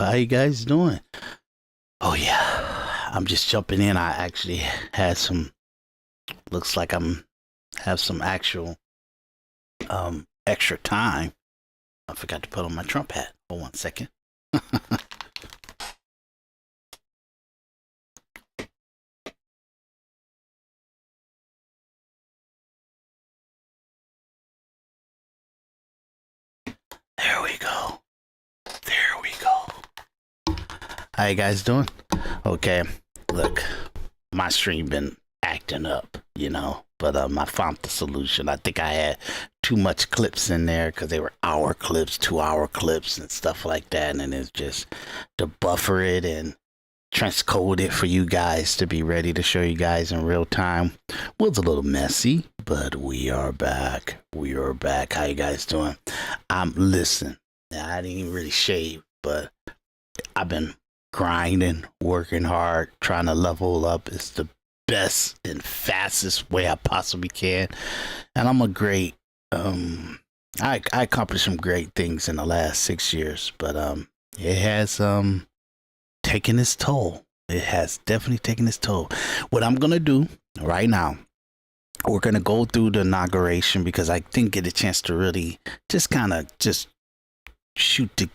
how you guys doing? Oh yeah, I'm just jumping in. I actually had some. Looks like have some actual extra time. I forgot to put on my Trump hat. Hold 1 second. There we go. There we go. How you guys doing? Okay, look, my stream been acting up, but I found the solution. I think I had too much clips in there because they were hour clips, 2 hour clips and stuff like that, and it's just to buffer it and transcode it for you guys to be ready to show you guys in real time. Was a little messy, but we are back. We are back. How you guys doing? Listen, I didn't even really shave, but I've been grinding, working hard, trying to level up. It's the best and fastest way I possibly can. And I'm a great I accomplished some great things in the last 6 years, but it has taken its toll. It has definitely taken its toll. What I'm gonna do right now, we're gonna go through the inauguration because I didn't get a chance to really just kind of just shoot the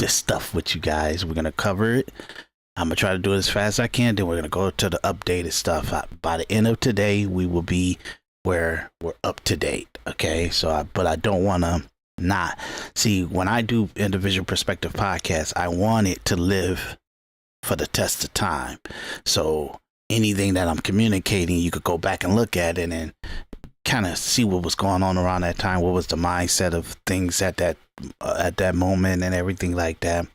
stuff with you guys. We're gonna cover it. I'm gonna try to do it as fast as I can. Then we're gonna go to the updated stuff. By the end of today, we will be where we're up to date. Okay, but I don't want to not see when I do individual perspective podcast. I want it to live for the test of time. So anything that I'm communicating, you could go back and look at it and kind of see what was going on around that time. What was the mindset of things at that moment and everything like that.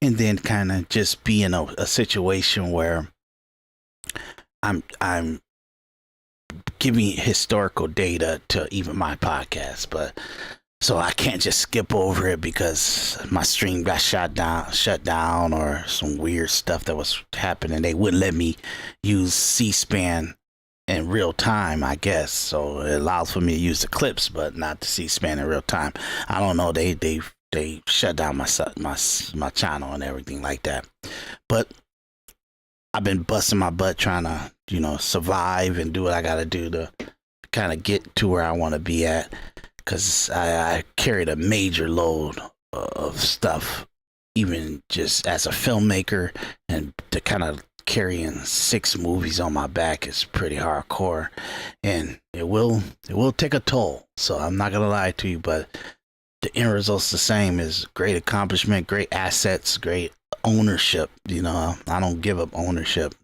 And then kind of just be in a situation where I'm giving historical data to even my podcast, but so I can't just skip over it because my stream got shut down, or some weird stuff that was happening. They wouldn't let me use C-SPAN in real time, I guess. So it allows for me to use the clips, but not the C-SPAN in real time. I don't know. They shut down my channel and everything like that. But I've been busting my butt trying to, survive and do what I got to do to kind of get to where I want to be at. Because I carried a major load of stuff, even just as a filmmaker, and to kind of carrying 6 movies on my back is pretty hardcore, and it will take a toll. So I'm not gonna lie to you, but the end result's the same. Is great accomplishment, great assets, great ownership. I don't give up ownership.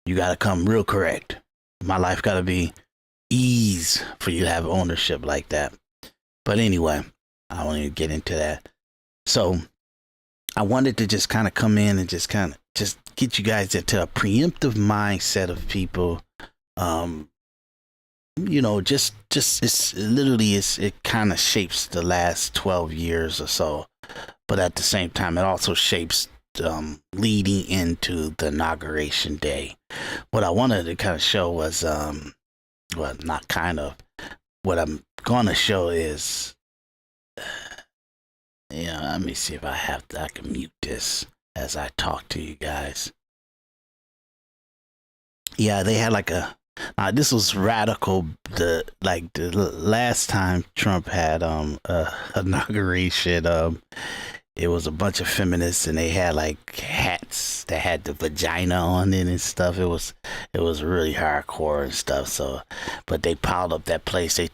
You gotta come real correct. My life gotta be ease for you to have ownership like that. But anyway, I won't even get into that. So I wanted to just kind of come in and just get you guys into a preemptive mindset of people. It kind of shapes the last 12 years or so. But at the same time, it also shapes leading into the inauguration day. What I wanted to kind of show was, not kind of, what I'm gonna show is, let me see if I can mute this as I talk to you guys. Yeah, they had this was radical. The last time Trump had inauguration, it was a bunch of feminists and they had hats that had the vagina on it and stuff. It was really hardcore and stuff. So, but they piled up that place. They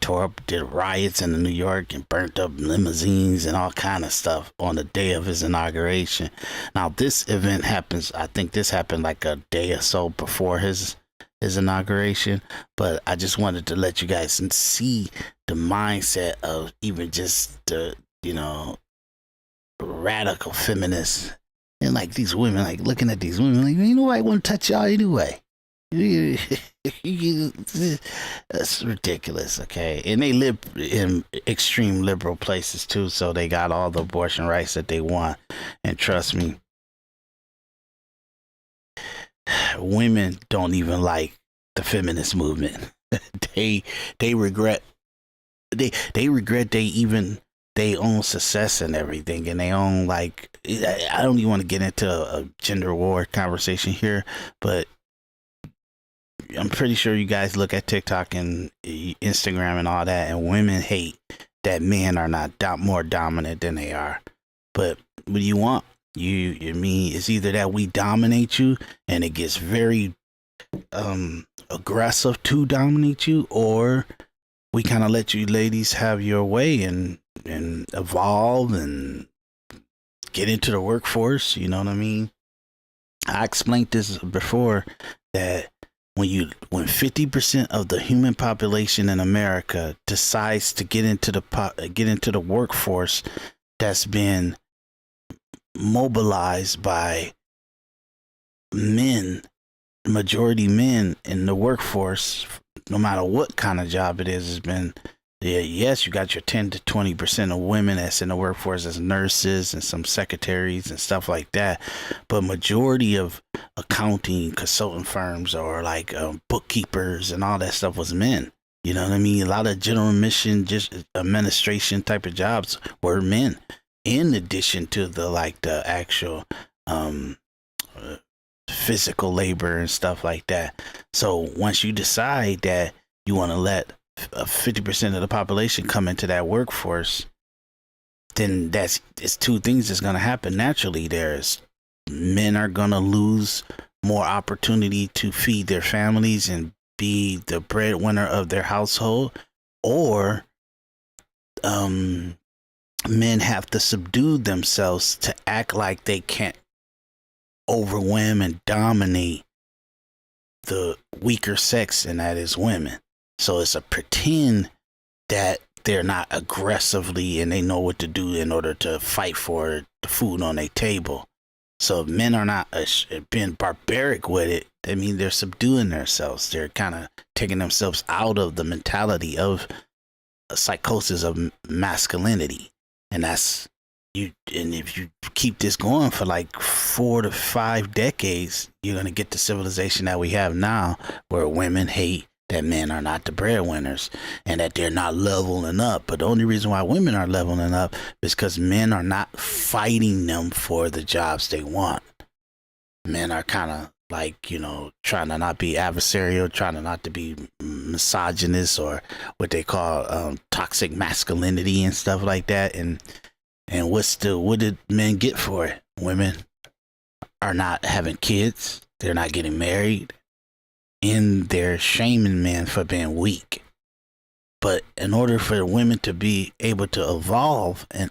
did riots in New York and burnt up limousines and all kind of stuff on the day of his inauguration. Now this event happens, I think this happened like a day or so before his inauguration, but I just wanted to let you guys see the mindset of even just the, radical feminists and these women, looking at these women I want to touch y'all anyway. That's ridiculous. Okay, and they live in extreme liberal places too, so they got all the abortion rights that they want. And trust me, women don't even like the feminist movement. they regret they they own success and everything, and they own, like, I don't even want to get into a gender war conversation here, but I'm pretty sure you guys look at TikTok and Instagram and all that, and women hate that men are not more dominant than they are. But what do you want? I mean, it's either that we dominate you and it gets very aggressive to dominate you, or we kind of let you ladies have your way and evolve and get into the workforce. You know what I mean? I explained this before, that when 50% of the human population in America decides to get into the workforce that's been mobilized by men, majority men in the workforce, no matter what kind of job it is, has been, yes, you got your 10 to 20% of women that's in the workforce as nurses and some secretaries and stuff like that, but majority of accounting consultant firms or like bookkeepers and all that stuff was men. You know what I mean? A lot of general mission, just administration type of jobs were men, in addition to the actual physical labor and stuff like that. So once you decide that you want to let 50% of the population come into that workforce, then it's two things that's going to happen naturally. There's men are going to lose more opportunity to feed their families and be the breadwinner of their household, or men have to subdue themselves to act like they can't overwhelm and dominate the weaker sex, and that is women. So it's a pretend that they're not aggressively and they know what to do in order to fight for the food on their table. So if men are not being barbaric with it, that means they're subduing themselves. They're kind of taking themselves out of the mentality of a psychosis of masculinity. And that's you. And if you keep this going for like 4 to 5 decades, you're going to get the civilization that we have now, where women hate that men are not the breadwinners and that they're not leveling up. But the only reason why women are leveling up is because men are not fighting them for the jobs they want. Men are kind of like, trying to not be adversarial, trying to not to be misogynist, or what they call toxic masculinity and stuff like that. And what did men get for it? Women are not having kids. They're not getting married. And they're shaming men for being weak. But in order for women to be able to evolve and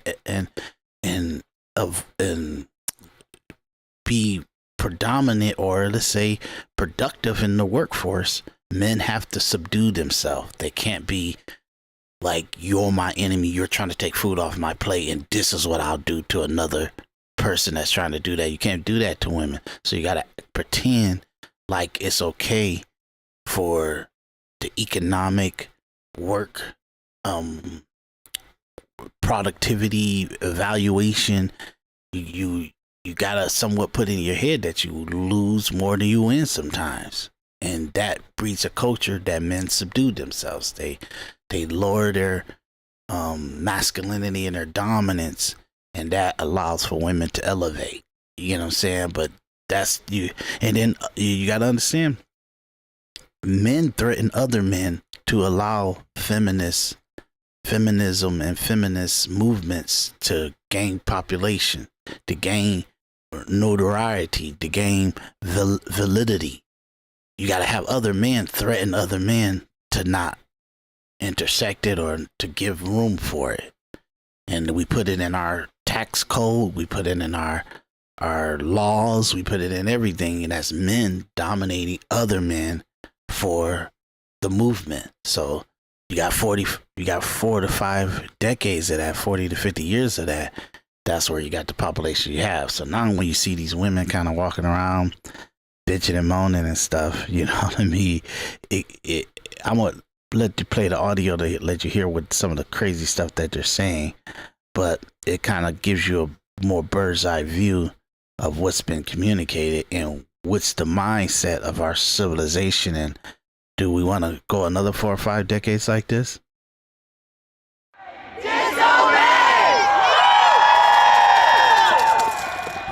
be predominant, or let's say productive in the workforce, men have to subdue themselves. They can't be like, you're my enemy, you're trying to take food off my plate, and this is what I'll do to another person that's trying to do that. You can't do that to women. So you gotta pretend like it's okay for the economic work, productivity evaluation. You gotta somewhat put in your head that you lose more than you win sometimes, and that breeds a culture that men subdue themselves. They lower their masculinity and their dominance, and that allows for women to elevate. You know what I'm saying? But that's you. And then you got to understand, men threaten other men to allow feminism and feminist movements to gain population, to gain notoriety, to gain validity. You got to have other men threaten other men to not intersect it or to give room for it. And we put it in our tax code, we put it in our laws, we put it in everything, and that's men dominating other men for the movement. So you got 4 to 5 decades of that, 40 to 50 years of that. That's where you got the population you have. So now when you see these women kind of walking around bitching and moaning and stuff, you know what I mean? I'm gonna let you play the audio to let you hear what some of the crazy stuff that they're saying, but it kind of gives you a more bird's eye view of what's been communicated and what's the mindset of our civilization. And do we want to go another 4 or 5 decades like this? Disobey!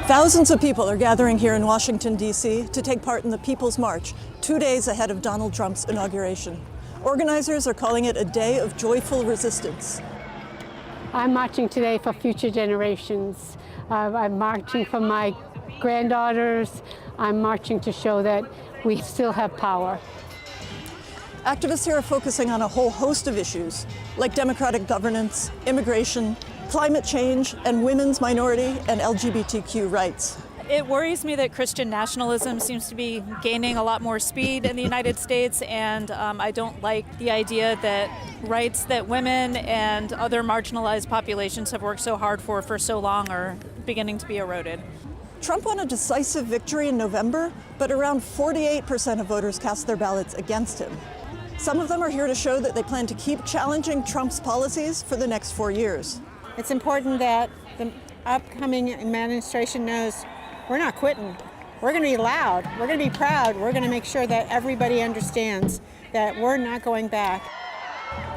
Thousands of people are gathering here in Washington, D.C. to take part in the People's March, 2 days ahead of Donald Trump's inauguration. Organizers are calling it a day of joyful resistance. I'm marching today for future generations. I'm marching for my granddaughters. I'm marching to show that we still have power. Activists here are focusing on a whole host of issues, like democratic governance, immigration, climate change, and women's, minority, and LGBTQ rights. It worries me that Christian nationalism seems to be gaining a lot more speed in the United States, and I don't like the idea that rights that women and other marginalized populations have worked so hard for so long are beginning to be eroded. Trump won a decisive victory in November, but around 48% of voters cast their ballots against him. Some of them are here to show that they plan to keep challenging Trump's policies for the next 4 years. It's important that the upcoming administration knows we're not quitting. We're going to be loud. We're going to be proud. We're going to make sure that everybody understands that we're not going back.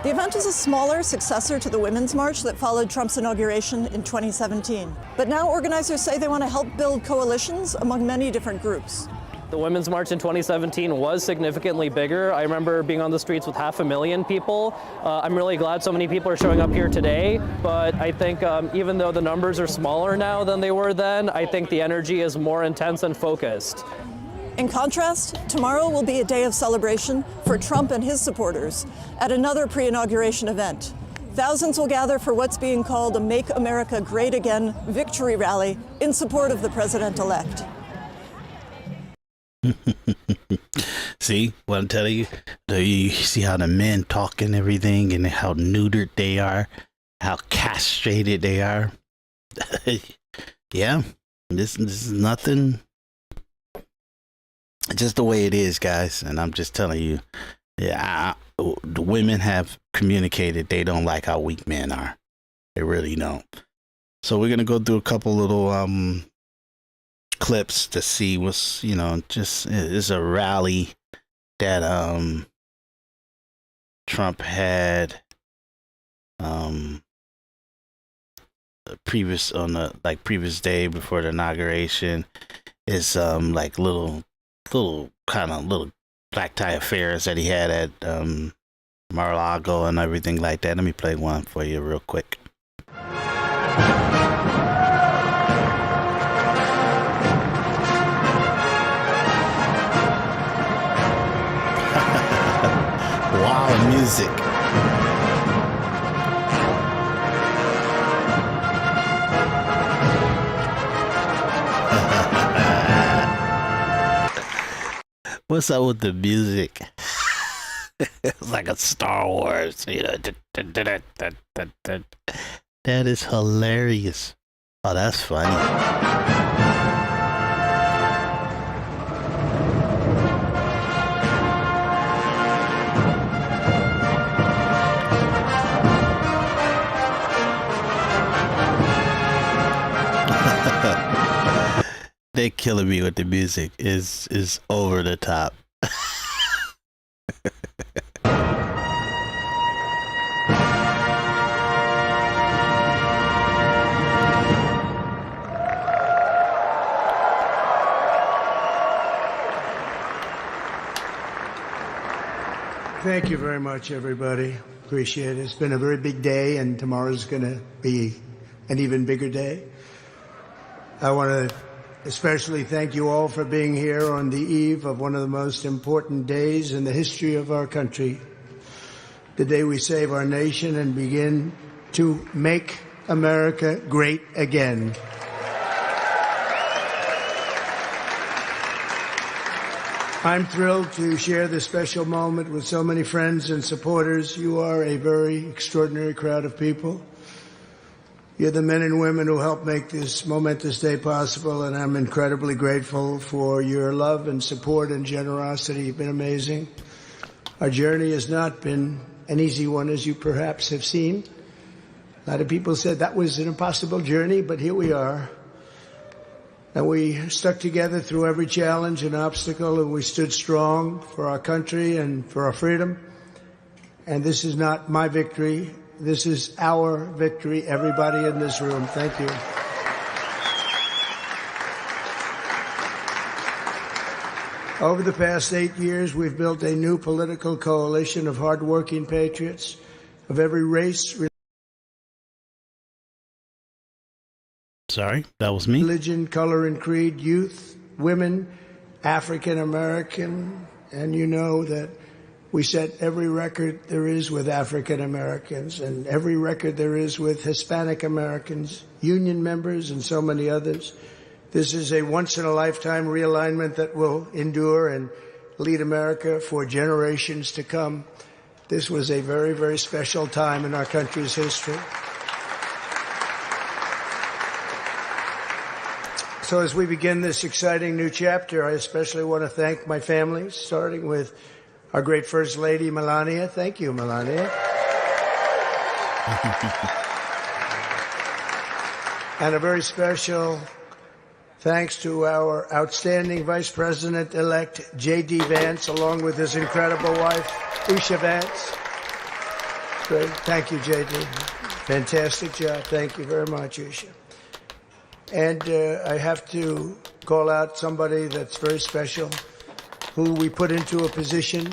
The event is a smaller successor to the Women's March that followed Trump's inauguration in 2017. But now organizers say they want to help build coalitions among many different groups. The Women's March in 2017 was significantly bigger. I remember being on the streets with 500,000 people. I'm really glad so many people are showing up here today, but I think even though the numbers are smaller now than they were then, I think the energy is more intense and focused. In contrast, tomorrow will be a day of celebration for Trump and his supporters at another pre-inauguration event. Thousands will gather for what's being called a Make America Great Again victory rally in support of the president-elect. See what I'm telling you? Do you see how the men talk and everything, and how neutered they are, how castrated they are? Yeah, this is nothing. Just the way it is, guys. And I'm just telling you, yeah, the women have communicated they don't like how weak men are. They really don't. So we're gonna go through a couple little clips to see what's, just it's a rally that Trump had previous day before the inauguration. Is like little black tie affairs that he had at Mar-a-Lago and everything like that. Let me play one for you real quick. Wow, music. What's up with the music? It's like a Star Wars, That is hilarious. Oh, that's funny. They're killing me with the music. Is over the top. Thank you very much, everybody. Appreciate it. It's been a very big day, and tomorrow's going to be an even bigger day. I want to especially thank you all for being here on the eve of one of the most important days in the history of our country, the day we save our nation and begin to make America great again. I'm thrilled to share this special moment with so many friends and supporters. You are a very extraordinary crowd of people. You're the men and women who helped make this momentous day possible, and I'm incredibly grateful for your love and support and generosity. You've been amazing. Our journey has not been an easy one, as you perhaps have seen. A lot of people said that was an impossible journey, but here we are. And we stuck together through every challenge and obstacle, and we stood strong for our country and for our freedom. And this is not my victory. This is our victory, everybody in this room. Thank you. Over the past 8 years, we've built a new political coalition of hardworking patriots of every race, Sorry, that was me. religion, color, and creed, youth, women, African American, and you know that we set every record there is with African Americans and every record there is with Hispanic Americans, union members, and so many others. This is a once-in-a-lifetime realignment that will endure and lead America for generations to come. This was a very, very special time in our country's history. So as we begin this exciting new chapter, I especially want to thank my family, starting with our great First Lady, Melania. Thank you, Melania. And a very special thanks to our outstanding Vice President-elect, J.D. Vance, along with his incredible wife, Usha Vance. Great. Thank you, J.D. Fantastic job. Thank you very much, Usha. And I have to call out somebody that's very special, who we put into a position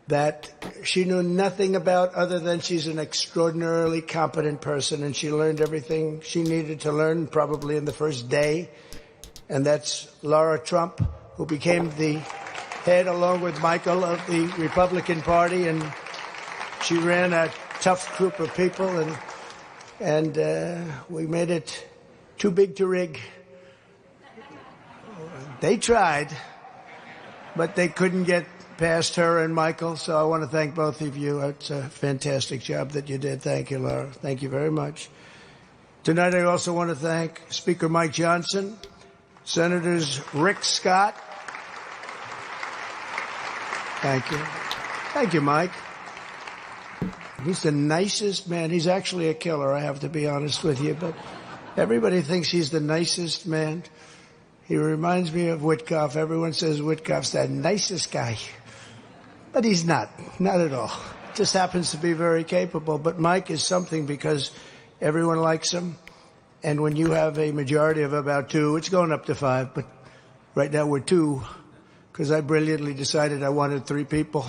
that she knew nothing about other than she's an extraordinarily competent person, and she learned everything she needed to learn probably in the first day. And that's Laura Trump, who became the head, along with Michael, of the Republican Party, and she ran a tough group of people, and we made it too big to rig. They tried, but they couldn't get past her and Michael, so I want to thank both of you. It's a fantastic job that you did. Thank you, Laura. Thank you very much. Tonight I also want to thank Speaker Mike Johnson, Senators Rick Scott. Thank you. Thank you, Mike. He's the nicest man. He's actually a killer, I have to be honest with you, but everybody thinks he's the nicest man. He reminds me of Witkoff. Everyone says Witkoff's the nicest guy. But he's not at all. Just happens to be very capable. But Mike is something because everyone likes him. And when you have a majority of about 2, it's going up to 5, but right now we're 2, because I brilliantly decided I wanted 3 people.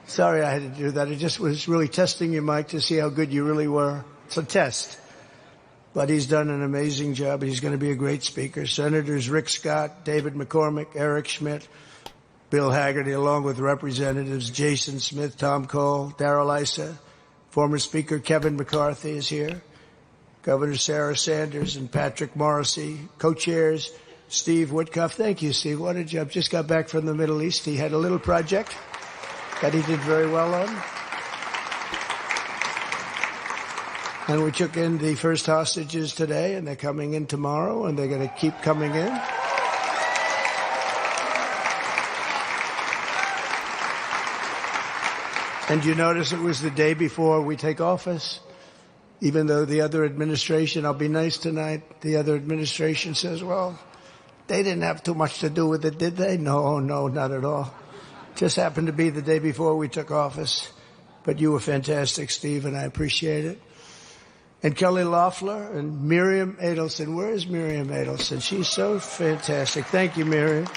Sorry I had to do that. It just was really testing you, Mike, to see how good you really were. It's a test. But he's done an amazing job. He's going to be a great speaker. Senators Rick Scott, David McCormick, Eric Schmidt, Bill Hagerty, along with Representatives Jason Smith, Tom Cole, Darrell Issa. Former Speaker Kevin McCarthy is here. Governor Sarah Sanders and Patrick Morrissey. Co-chairs Steve Witkoff. Thank you, Steve. What a job. Just got back from the Middle East. He had a little project that he did very well on. And we took in the first hostages today, and they're coming in tomorrow, and they're going to keep coming in. And you notice it was the day before we take office. Even though the other administration, I'll be nice tonight, the other administration says, well, they didn't have too much to do with it, did they? No, not at all. Just happened to be the day before we took office. But you were fantastic, Steve, and I appreciate it. And Kelly Loeffler and Miriam Adelson. Where is Miriam Adelson? She's so fantastic. Thank you, Miriam.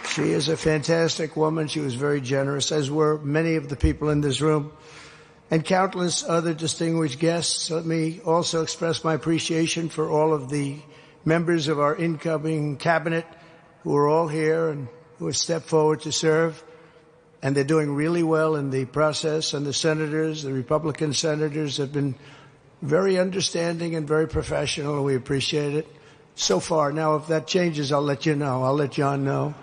She is a fantastic woman. She was very generous, as were many of the people in this room. And countless other distinguished guests. Let me also express my appreciation for all of the members of our incoming cabinet who are all here and who have stepped forward to serve. And they're doing really well in the process. And the senators, the Republican senators, have been very understanding and very professional, and we appreciate it so far. Now, if that changes, I'll let you know. I'll let John know.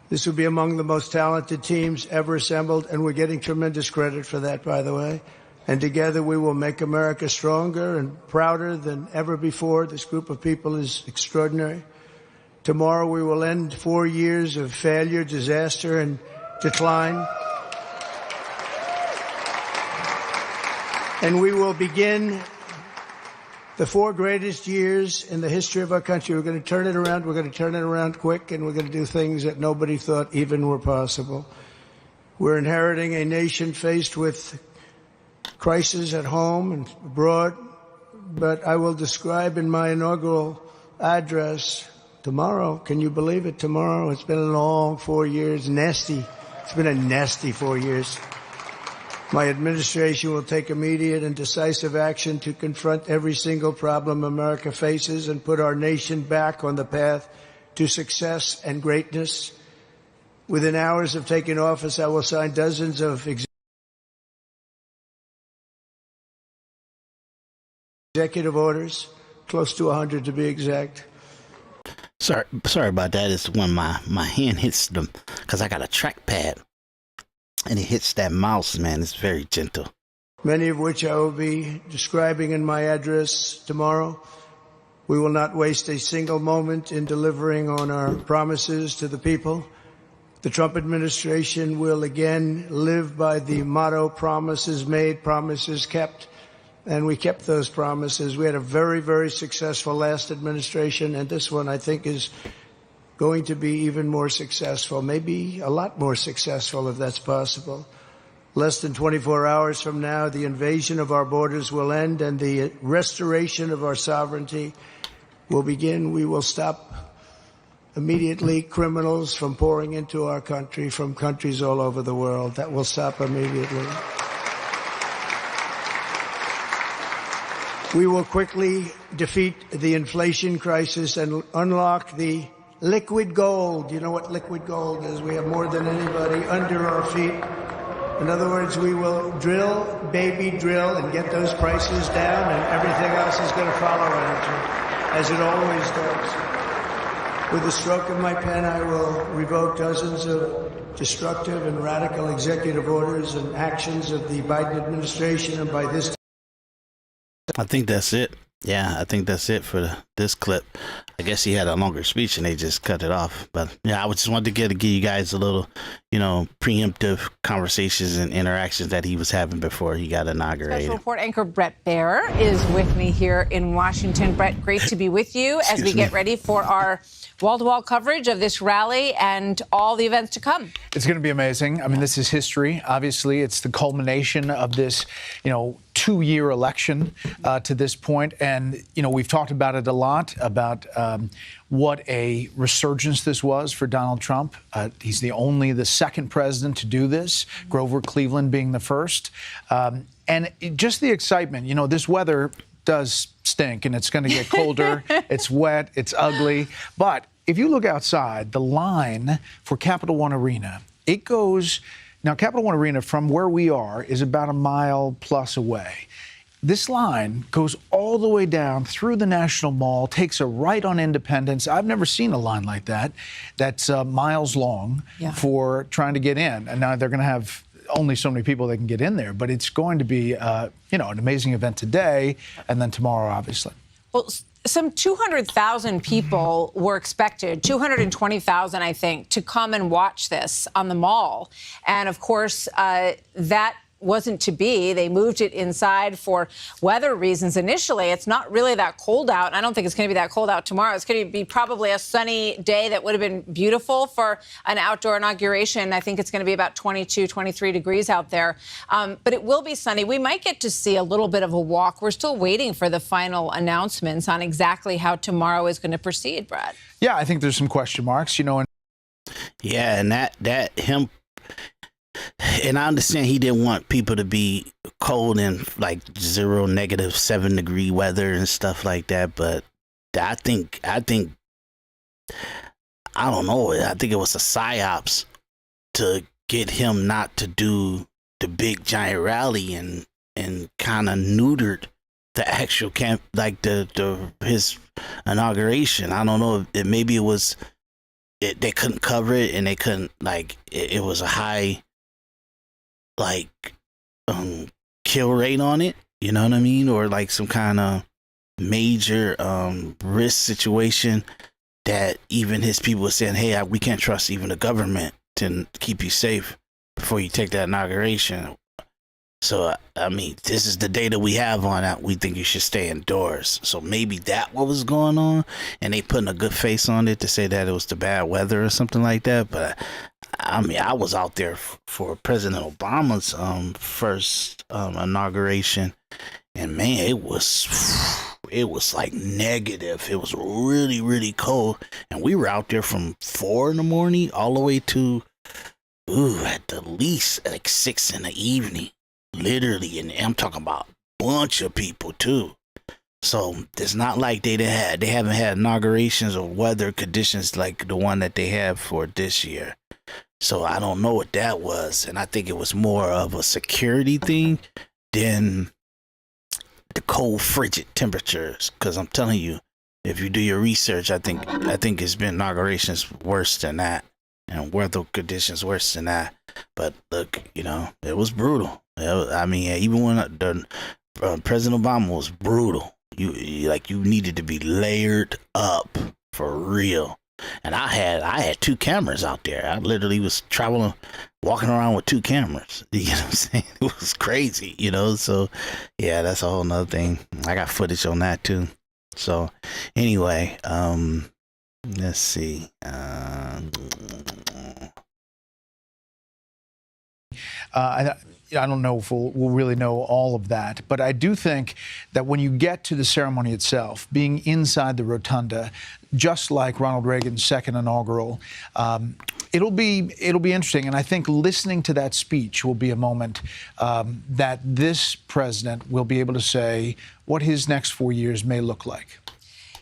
This will be among the most talented teams ever assembled, and we're getting tremendous credit for that, by the way. And together we will make America stronger and prouder than ever before. This group of people is extraordinary. Tomorrow we will end 4 years of failure, disaster, and decline. And we will begin the 4 greatest years in the history of our country. We're going to turn it around. We're going to turn it around quick, and we're going to do things that nobody thought even were possible. We're inheriting a nation faced with crises at home and abroad, but I will describe in my inaugural address Tomorrow, can you believe it? Tomorrow, it's been a long 4 years, nasty. It's been a nasty 4 years. My administration will take immediate and decisive action to confront every single problem America faces and put our nation back on the path to success and greatness. Within hours of taking office, I will sign dozens of executive orders, close to 100 to be exact. Sorry about that. It's when my hand hits them, because I got a trackpad, and it hits that mouse, man. It's very gentle. Many of which I will be describing in my address tomorrow. We will not waste a single moment in delivering on our promises to the people. The Trump administration will again live by the motto, promises made, promises kept. And we kept those promises. We had a very, very successful last administration, and this one, I think, is going to be even more successful, maybe a lot more successful if that's possible. Less than 24 hours from now, the invasion of our borders will end and the restoration of our sovereignty will begin. We will stop immediately criminals from pouring into our country from countries all over the world. That will stop immediately. We will quickly defeat the inflation crisis and unlock the liquid gold. You know what liquid gold is? We have more than anybody under our feet. In other words, we will drill, baby drill, and get those prices down, and everything else is going to follow as it always does. With the stroke of my pen, I will revoke dozens of destructive and radical executive orders and actions of the Biden administration, and by this I think that's it. Yeah, I think that's it for this clip. I guess he had a longer speech and they just cut it off. But yeah, I just wanted to give you guys a little, preemptive conversations and interactions that he was having before he got inaugurated. Special report anchor Brett Baer is with me here in Washington. Brett, great to be with you as we get ready for our wall-to-wall coverage of this rally and all the events to come. It's going to be amazing. I mean, this is history. Obviously, it's the culmination of this, 2-year election to this point. And, we've talked about it a lot, about what a resurgence this was for Donald Trump. He's the second president to do this, Grover Cleveland being the first. And just the excitement, this weather does stink, and it's going to get colder. It's wet. It's ugly. But if you look outside, the line for Capital One Arena, it goes now. Capital One Arena, from where we are, is about a mile plus away. This line goes all the way down through the National Mall, takes a right on Independence. I've never seen a line like that. That's miles long for trying to get in. And now they're going to have only so many people that can get in there, but it's going to be, an amazing event today and then tomorrow, obviously. Well, some 200,000 people were expected, 220,000, I think, to come and watch this on the Mall. And of course, that wasn't to be. They moved it inside for weather reasons initially. It's not really that cold out. I don't think it's going to be that cold out tomorrow. It's going to be probably a sunny day that would have been beautiful for an outdoor inauguration. I think it's going to be about 22, 23 degrees out there. But it will be sunny. We might get to see a little bit of a walk. We're still waiting for the final announcements on exactly how tomorrow is going to proceed, Brad. Yeah, I think there's some question marks, And him. And I understand he didn't want people to be cold in like 0, -7 degree weather and stuff like that. But I think I don't know. I think it was a psyops to get him not to do the big giant rally and kind of neutered the actual camp, like his inauguration. I don't know. Maybe it was they couldn't cover it and they couldn't it was a high kill rate on it, you know what I mean, or like some kind of major risk situation that even his people were saying, hey, we can't trust even the government to keep you safe before you take that inauguration. So I mean, this is the data we have on that. We think you should stay indoors. So maybe that what was going on, and they putting a good face on it to say that it was the bad weather or something like that. But I mean, I was out there for President Obama's first inauguration, and man, it was it was like negative. It was really, really cold. And we were out there from 4 in the morning all the way to, at the least like 6 in the evening. Literally. And I'm talking about a bunch of people too. So it's not like they haven't had inaugurations or weather conditions like the one that they have for this year. So I don't know what that was. And I think it was more of a security thing than the cold, frigid temperatures. Because I'm telling you, if you do your research, I think it's been inaugurations worse than that, and weather conditions worse than that. But look, it was brutal. Even when President Obama was brutal, you needed to be layered up for real. And I had 2 cameras out there. I literally was walking around with 2 cameras. You know what I'm saying? It was crazy, So, yeah, that's a whole nother thing. I got footage on that too. So, anyway, let's see. I don't know if we'll really know all of that, but I do think that when you get to the ceremony itself, being inside the rotunda, just like Ronald Reagan's second inaugural, it'll be interesting. And I think listening to that speech will be a moment that this president will be able to say what his next 4 years may look like.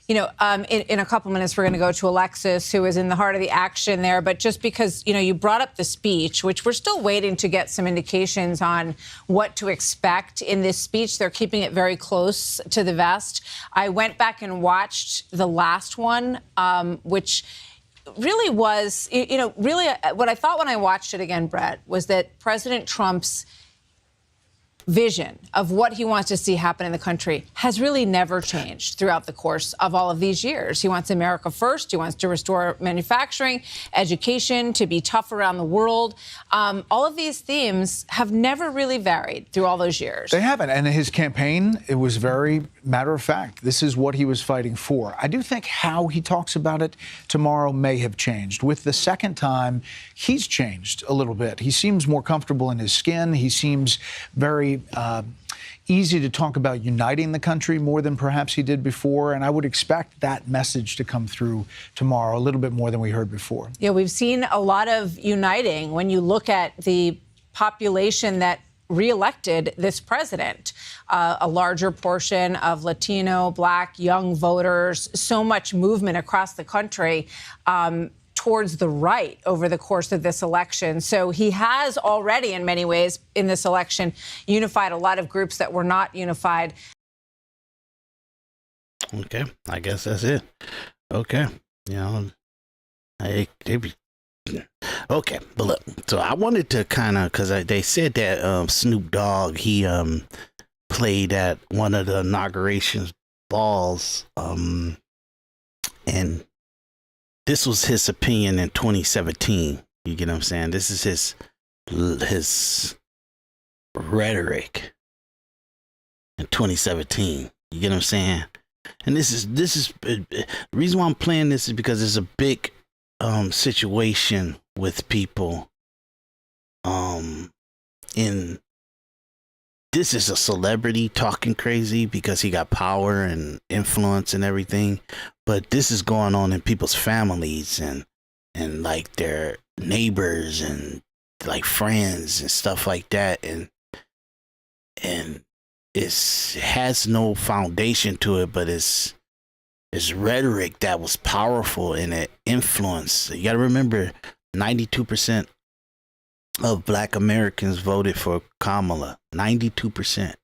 In a couple minutes, we're going to go to Alexis, who is in the heart of the action there. But just because, you brought up the speech, which we're still waiting to get some indications on what to expect in this speech. They're keeping it very close to the vest. I went back and watched the last one, which really was, what I thought when I watched it again, Brett, was that President Trump's vision of what he wants to see happen in the country has really never changed throughout the course of all of these years. He wants America first. He wants to restore manufacturing, education, to be tough around the world. All of these themes have never really varied through all those years. They haven't. And his campaign, it was very matter of fact. This is what he was fighting for. I do think how he talks about it tomorrow may have changed. With the second time, he's changed a little bit. He seems more comfortable in his skin. He seems very easy to talk about uniting the country more than perhaps he did before. And I would expect that message to come through tomorrow a little bit more than we heard before. Yeah, we've seen a lot of uniting when you look at the population that reelected this president. A larger portion of Latino, Black, young voters, so much movement across the country towards the right over the course of this election. So he has already, in many ways, in this election, unified a lot of groups that were not unified. Okay, I guess that's it. Okay, okay, but look, so I wanted to kind of, because they said that Snoop Dogg, he played at one of the inauguration balls, and this was his opinion in 2017. You get what I'm saying? This is his rhetoric in 2017. You get what I'm saying? And this is the reason why I'm playing this is because it's a big situation with people. This is a celebrity talking crazy because he got power and influence and everything, but this is going on in people's families and like their neighbors and like friends and stuff like that, and it has no foundation to it, but it's rhetoric that was powerful and it influenced. You got to remember, 92% of Black Americans voted for Kamala. 92%.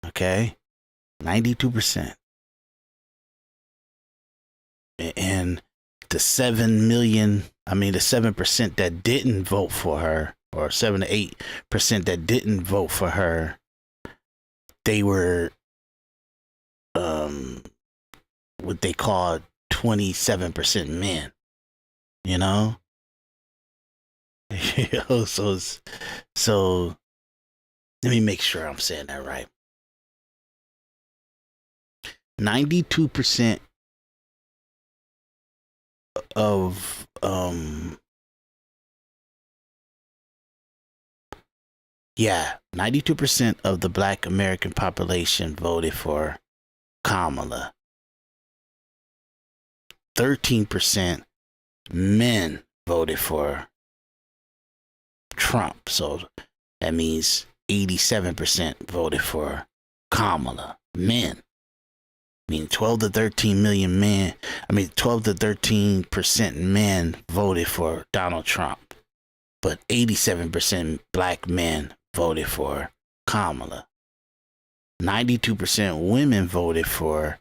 Okay? 92%. And the 7% that didn't vote for her, or 7 to 8% that didn't vote for her, they were what they call 27% men. You know? So let me make sure I'm saying that right. 92% of 92% of the Black American population voted for Kamala. 13% men voted for Trump. So that means 87% voted for Kamala. Men. I mean, 12 to 13 million men. 12 to 13% men voted for Donald Trump. But 87% black men voted for Kamala. 92% women voted for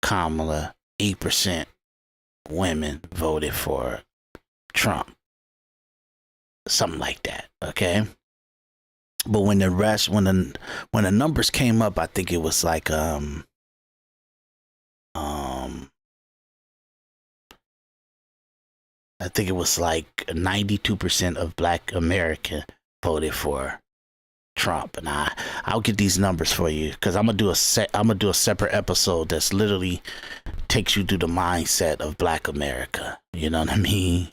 Kamala. 8% women voted for Trump. Something like that, okay? But when the numbers came up, I think it was like I think it was like 92% of black America voted for Trump, and I'll get these numbers for you because I'm gonna do a separate episode that's literally takes you through the mindset of black America. You know what I mean?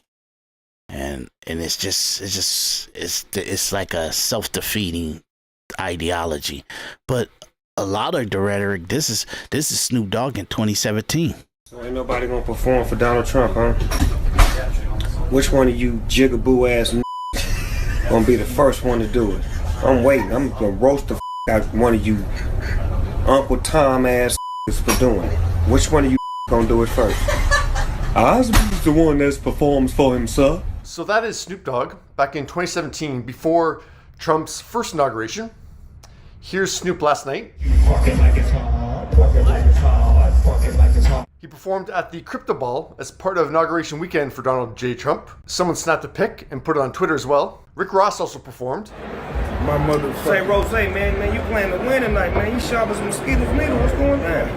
And it's like a self-defeating ideology. But a lot of the rhetoric, this is Snoop Dogg in 2017. So ain't nobody gonna perform for Donald Trump, huh? Which one of you jigaboo ass gonna be the first one to do it? I'm waiting. I'm gonna roast the out one of you Uncle Tom ass for doing it. Which one of you gonna do it first? I was the one that performs for himself. So that is Snoop Dogg back in 2017 before Trump's first inauguration. Here's Snoop last night. He performed at the Crypto Ball as part of inauguration weekend for Donald J. Trump. Someone snapped a pic and put it on Twitter as well. Rick Ross also performed. My mother say, Rose, man, you playing to win tonight, man. You sharp as a mosquito's needle. What's going down?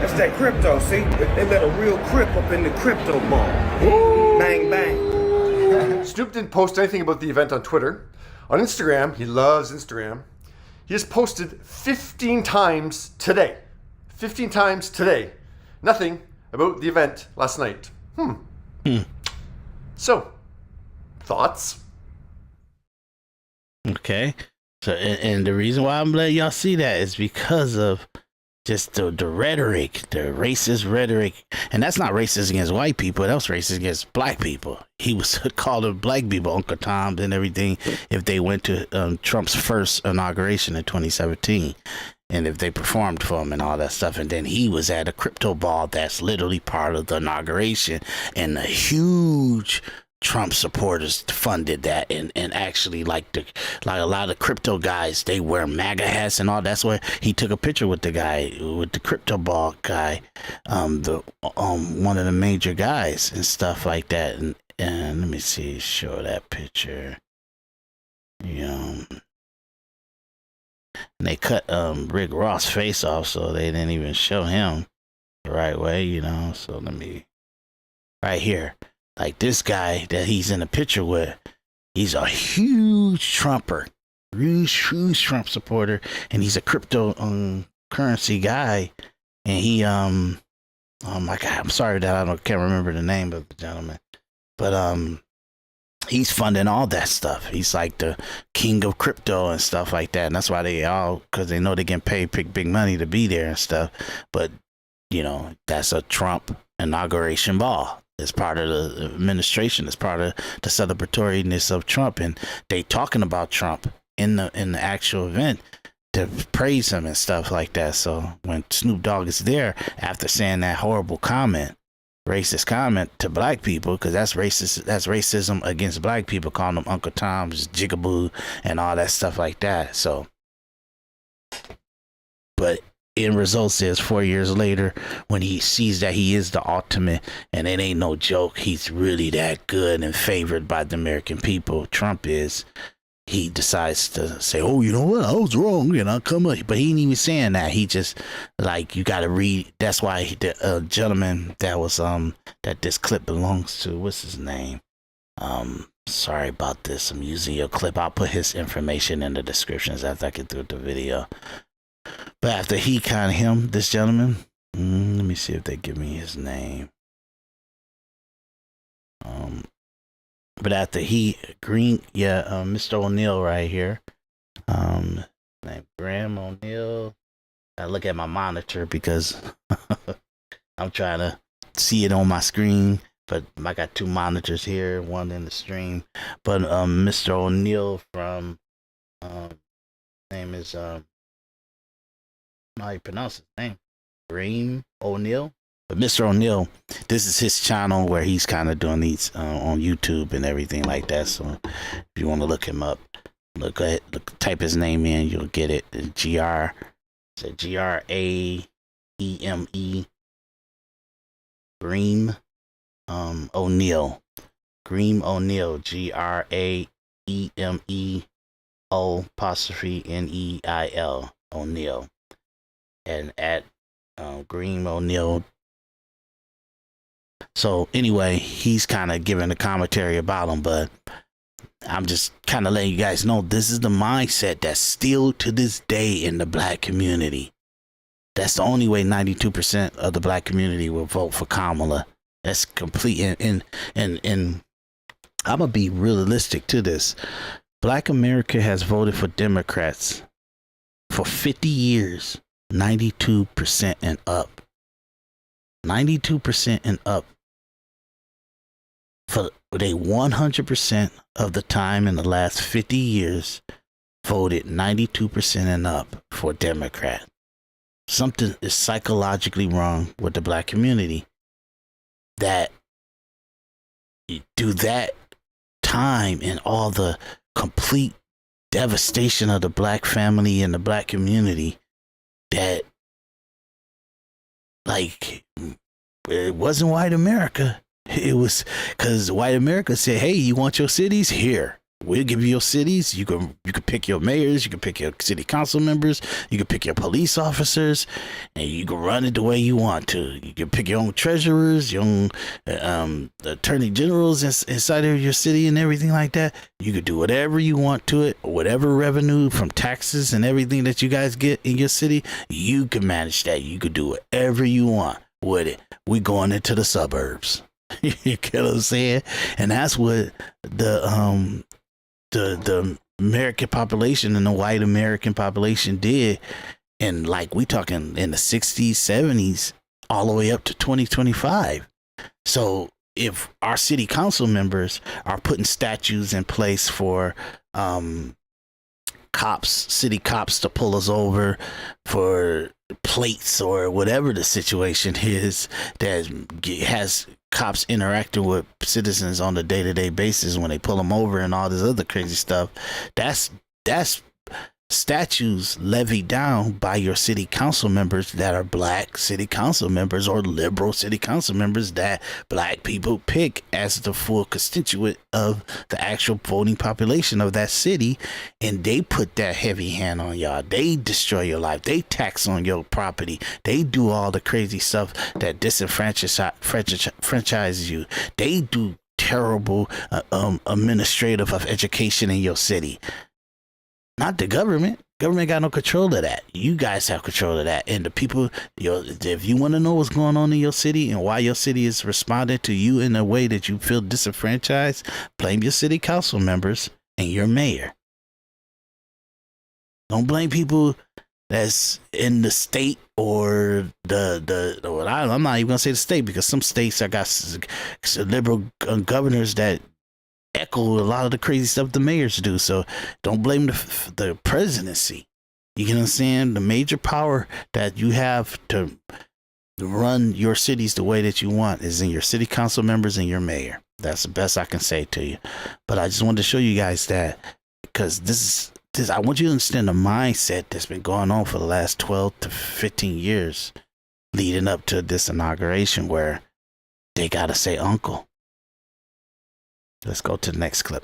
That's that crypto, see? They let a real crip up in the crypto ball. Ooh. Bang, bang. Snoop didn't post anything about the event on Twitter. On Instagram, he loves Instagram. He has posted 15 times today. 15 times today. Nothing about the event last night. So, thoughts? Okay. So, and the reason why I'm letting y'all see that is because of just the rhetoric, the racist rhetoric. And that's not racist against white people. That was racist against black people. He was calling black people Uncle Tom and everything if they went to Trump's first inauguration in 2017. And if they performed for him and all that stuff. And then he was at a crypto ball that's literally part of the inauguration. And a huge Trump supporters funded that, and actually like a lot of crypto guys, they wear MAGA hats and all. That's where he took a picture with the guy, with the crypto ball guy, one of the major guys and stuff like that. And let me see, show that picture. And they cut Rick Ross' face off, so they didn't even show him the right way, So let me, right here. Like this guy that he's in the picture with, he's a huge Trumper, huge Trump supporter, and he's a cryptocurrency guy. And he, oh my God, I'm sorry that can't remember the name of the gentleman, but he's funding all that stuff. He's like the king of crypto and stuff like that, and that's why because they know they can pay big money to be there and stuff. But that's a Trump inauguration ball. It's part of the administration. It's part of the celebratoriness of Trump, and they talking about Trump in the actual event to praise him and stuff like that. So when Snoop Dogg is there after saying that horrible racist comment to black people, because that's racism against black people, calling them Uncle Tom's, jigaboo, and all that stuff like that. So, but end results is 4 years later, when he sees that he is the ultimate, and it ain't no joke, he's really that good and favored by the American people, Trump is, he decides to say, oh, you know what, I was wrong, come up. But he ain't even saying that. He just, like, you got to read. That's why the gentleman that was, that this clip belongs to, what's his name? Sorry about this. I'm using your clip. I'll put his information in the descriptions after I get through the video. But after this gentleman, let me see if they give me his name. But after Mr. O'Neill right here, name Graham O'Neill. I look at my monitor because I'm trying to see it on my screen. But I got two monitors here, one in the stream. But Mr. O'Neill from name is how you pronounce his name? Reem O'Neill. But Mr. O'Neill, this is his channel where he's kind of doing these on YouTube and everything like that. So if you want to look him up, type his name in, you'll get it. Graeme Greem O'Neill. Greem O'Neill. GRAEMEO'_NEIL O'Neill. And at Greem O'Neill. So anyway, he's kind of giving a commentary about him, but I'm just kind of letting you guys know this is the mindset that's still to this day in the black community. That's the only way 92% of the black community will vote for Kamala. That's complete. And I'm gonna be realistic to this. Black America has voted for Democrats for 50 years, 92% and up. 92% and up. For they 100% of the time in the last 50 years voted 92% and up for Democrat. Something is psychologically wrong with the black community that you do that time and all the complete devastation of the black family and the black community that, like, it wasn't white America. It was because white America said, hey, you want your cities? Here, we'll give you your cities. You can pick your mayors, you can pick your city council members, you can pick your police officers, and you can run it the way you want to. You can pick your own treasurers, your own attorney generals inside of your city and everything like that. You could do whatever you want to it, whatever revenue from taxes and everything that you guys get in your city, you can manage that. You could do whatever you want with it. We going into the suburbs. You get what I'm saying? And that's what the American population and the white American population did. And like we talking in the 60s, 70s, all the way up to 2025. So if our city council members are putting statues in place for city cops to pull us over for plates or whatever the situation is, that has cops interacting with citizens on a day-to-day basis when they pull them over and all this other crazy stuff, that's statues levied down by your city council members that are black city council members or liberal city council members that black people pick as the full constituent of the actual voting population of that city. And they put that heavy hand on y'all. They destroy your life. They tax on your property. They do all the crazy stuff that disenfranchise you. They do terrible administrative of education in your city. Not the government. Government got no control of that. You guys have control of that. And the people, if you want to know what's going on in your city and why your city is responding to you in a way that you feel disenfranchised, blame your city council members and your mayor. Don't blame people that's in the state or I'm not even gonna say the state, because some states I got liberal governors that echo a lot of the crazy stuff the mayors do. So don't blame the presidency. You get what I'm saying? The major power that you have to run your cities the way that you want is in your city council members and your mayor. That's the best I can say to you. But I just wanted to show you guys that, because this I want you to understand the mindset that's been going on for the last 12 to 15 years leading up to this inauguration, where they gotta say uncle. Let's go to the next clip.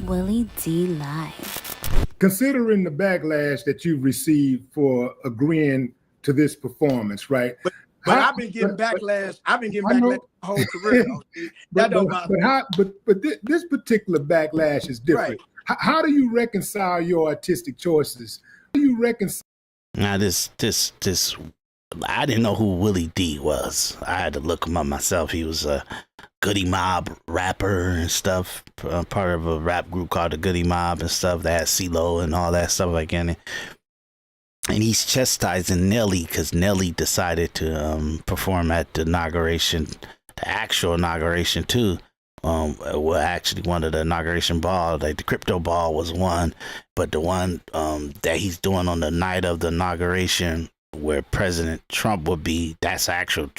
Willie D Live. Considering the backlash that you've received for agreeing to this performance, right? But I've been getting backlash. I've been getting backlash my whole career. But this particular backlash is different. Right. How do you reconcile your artistic choices? How do you reconcile? Now this. I didn't know who Willie D was. I had to look him up myself. He was Goody Mob rapper and stuff, part of a rap group called the Goody Mob and stuff that had CeeLo and all that stuff like in it. And he's chastising Nelly because Nelly decided to perform at the inauguration, the actual inauguration too. Well, actually, one of the inauguration ball, like the crypto ball was one, but the one that he's doing on the night of the inauguration, where President Trump would be, that's the actual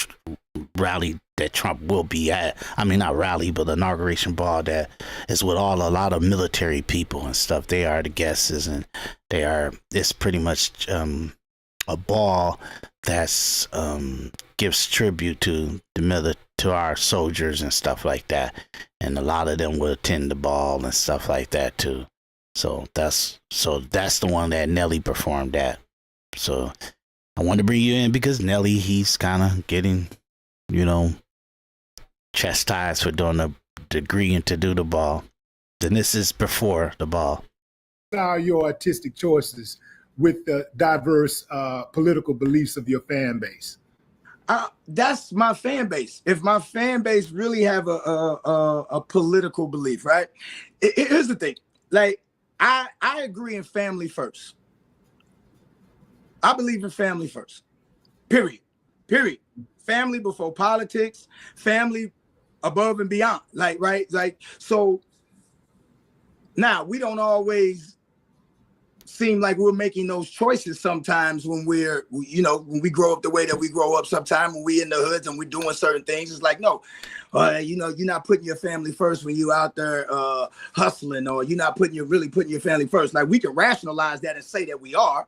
rally that Trump will be at. I mean, not rally, but the inauguration ball that is with a lot of military people and stuff. They are the guests, and it's pretty much a ball that's gives tribute to to our soldiers and stuff like that. And a lot of them will attend the ball and stuff like that too. So that's the one that Nelly performed at. So I wanted to bring you in because Nelly, he's kind of getting, chastised for doing agreeing to do the ball. Then this is before the ball. How are your artistic choices with the diverse political beliefs of your fan base? That's my fan base. If my fan base really have a political belief, right? Here's the thing. Like, I agree in family first. I believe in family first. Period. Family before politics. Family above and beyond. So now we don't always seem like we're making those choices sometimes when when we grow up the way that we grow up. Sometimes when we in the hoods and we're doing certain things, it's like, no, you're not putting your family first when you out there hustling, or you're not really putting your family first. Like, we can rationalize that and say that we are.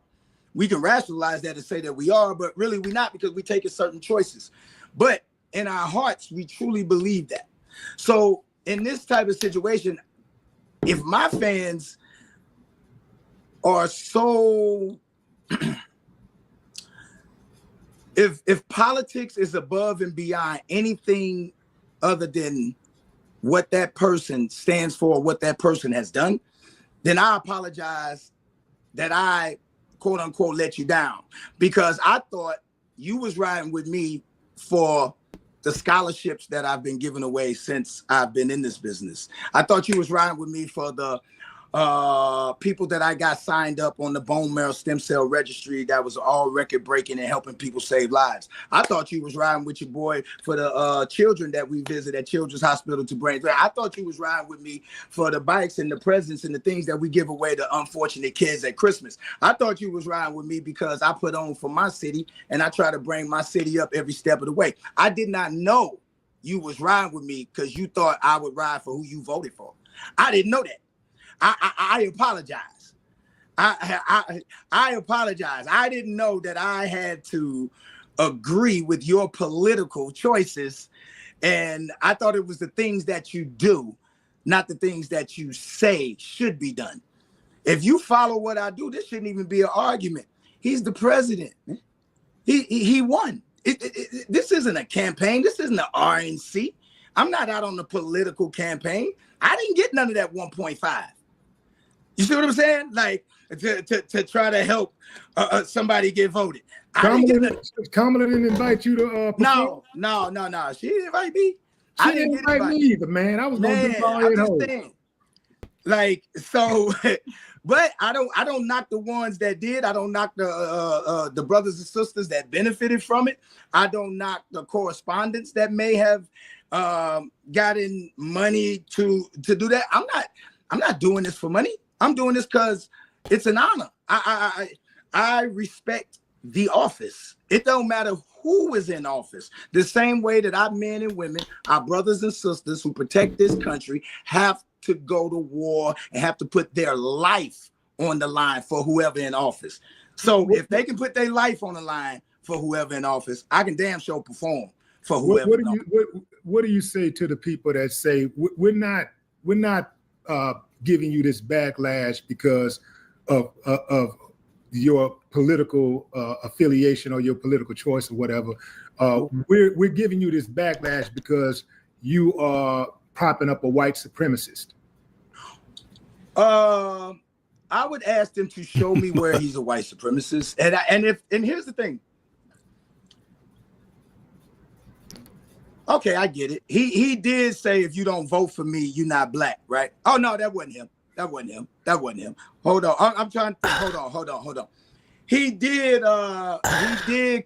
But really we're not, because we're taking certain choices. But in our hearts, we truly believe that. So in this type of situation, if my fans are so if politics is above and beyond anything other than what that person stands for, what that person has done, then I apologize that I, quote unquote, let you down, because I thought you was riding with me for the scholarships that I've been giving away since I've been in this business. I thought you was riding with me for the people that I got signed up on the bone marrow stem cell registry that was all record breaking and helping people save lives. I thought you was riding with your boy for the children that we visit at Children's Hospital to brain. I thought you was riding with me for the bikes and the presents and the things that we give away to unfortunate kids at Christmas. I thought you was riding with me because I put on for my city and I try to bring my city up every step of the way. I did not know you was riding with me because you thought I would ride for who you voted for. I didn't know that. I apologize. I apologize. I didn't know that I had to agree with your political choices, and I thought it was the things that you do, not the things that you say should be done. If you follow what I do, this shouldn't even be an argument. He's the president. He won. This isn't a campaign. This isn't an RNC. I'm not out on the political campaign. I didn't get none of that 1.5. You see what I'm saying? Like, to try to help somebody get voted. Kamala didn't invite you to perform? No. She didn't invite me. She didn't invite me either, man. I was going to do all at home. Like, so, but I don't knock the ones that did. I don't knock the brothers and sisters that benefited from it. I don't knock the correspondents that may have gotten money to do that. I'm not doing this for money. I'm doing this because it's an honor. I respect the office. It don't matter who is in office. The same way that our men and women, our brothers and sisters who protect this country, have to go to war and have to put their life on the line for whoever in office. So if they can put their life on the line for whoever in office, I can damn sure perform for whoever. What do you say to the people that say we're not giving you this backlash because of your political affiliation or your political choice or whatever? We're giving you this backlash because you are propping up a white supremacist. I would ask them to show me where he's a white supremacist, and here's the thing. Okay, I get it. He did say if you don't vote for me, you're not black, right? Oh no, that wasn't him. That wasn't him. Hold on. I'm trying to hold on. He did create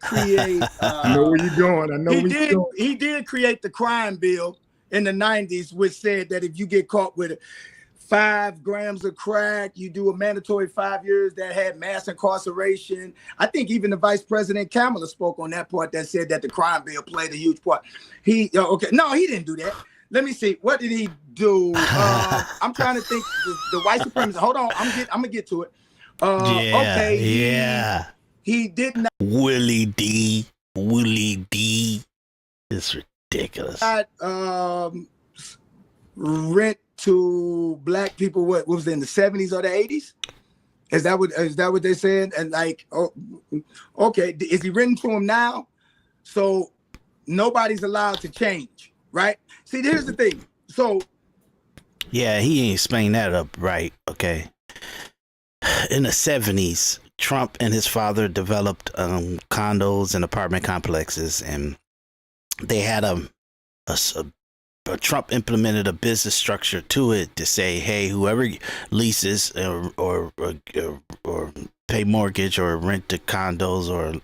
I know where you're going. I know where you're going. He did create the crime bill in the 90s, which said that if you get caught with 5 grams of crack, you do a mandatory 5 years. That had mass incarceration. I think even the Vice President Kamala spoke on that part, that said that the crime bill played a huge part. No, he didn't do that. Let me see. What did he do? I'm trying to think. The white supremacy. Hold on. I'm gonna get to it. He did not. Willie D. It's ridiculous. Rent to black people. What was it, in the 70s or the 80s? Is that what they said? And like, okay, is he written to him now? So nobody's allowed to change, right? See, here's the thing. So yeah, he ain't explained that up right. Okay. In the 70s, Trump and his father developed condos and apartment complexes, and they had Trump implemented a business structure to it to say, hey, whoever leases or pay mortgage or rent to condos or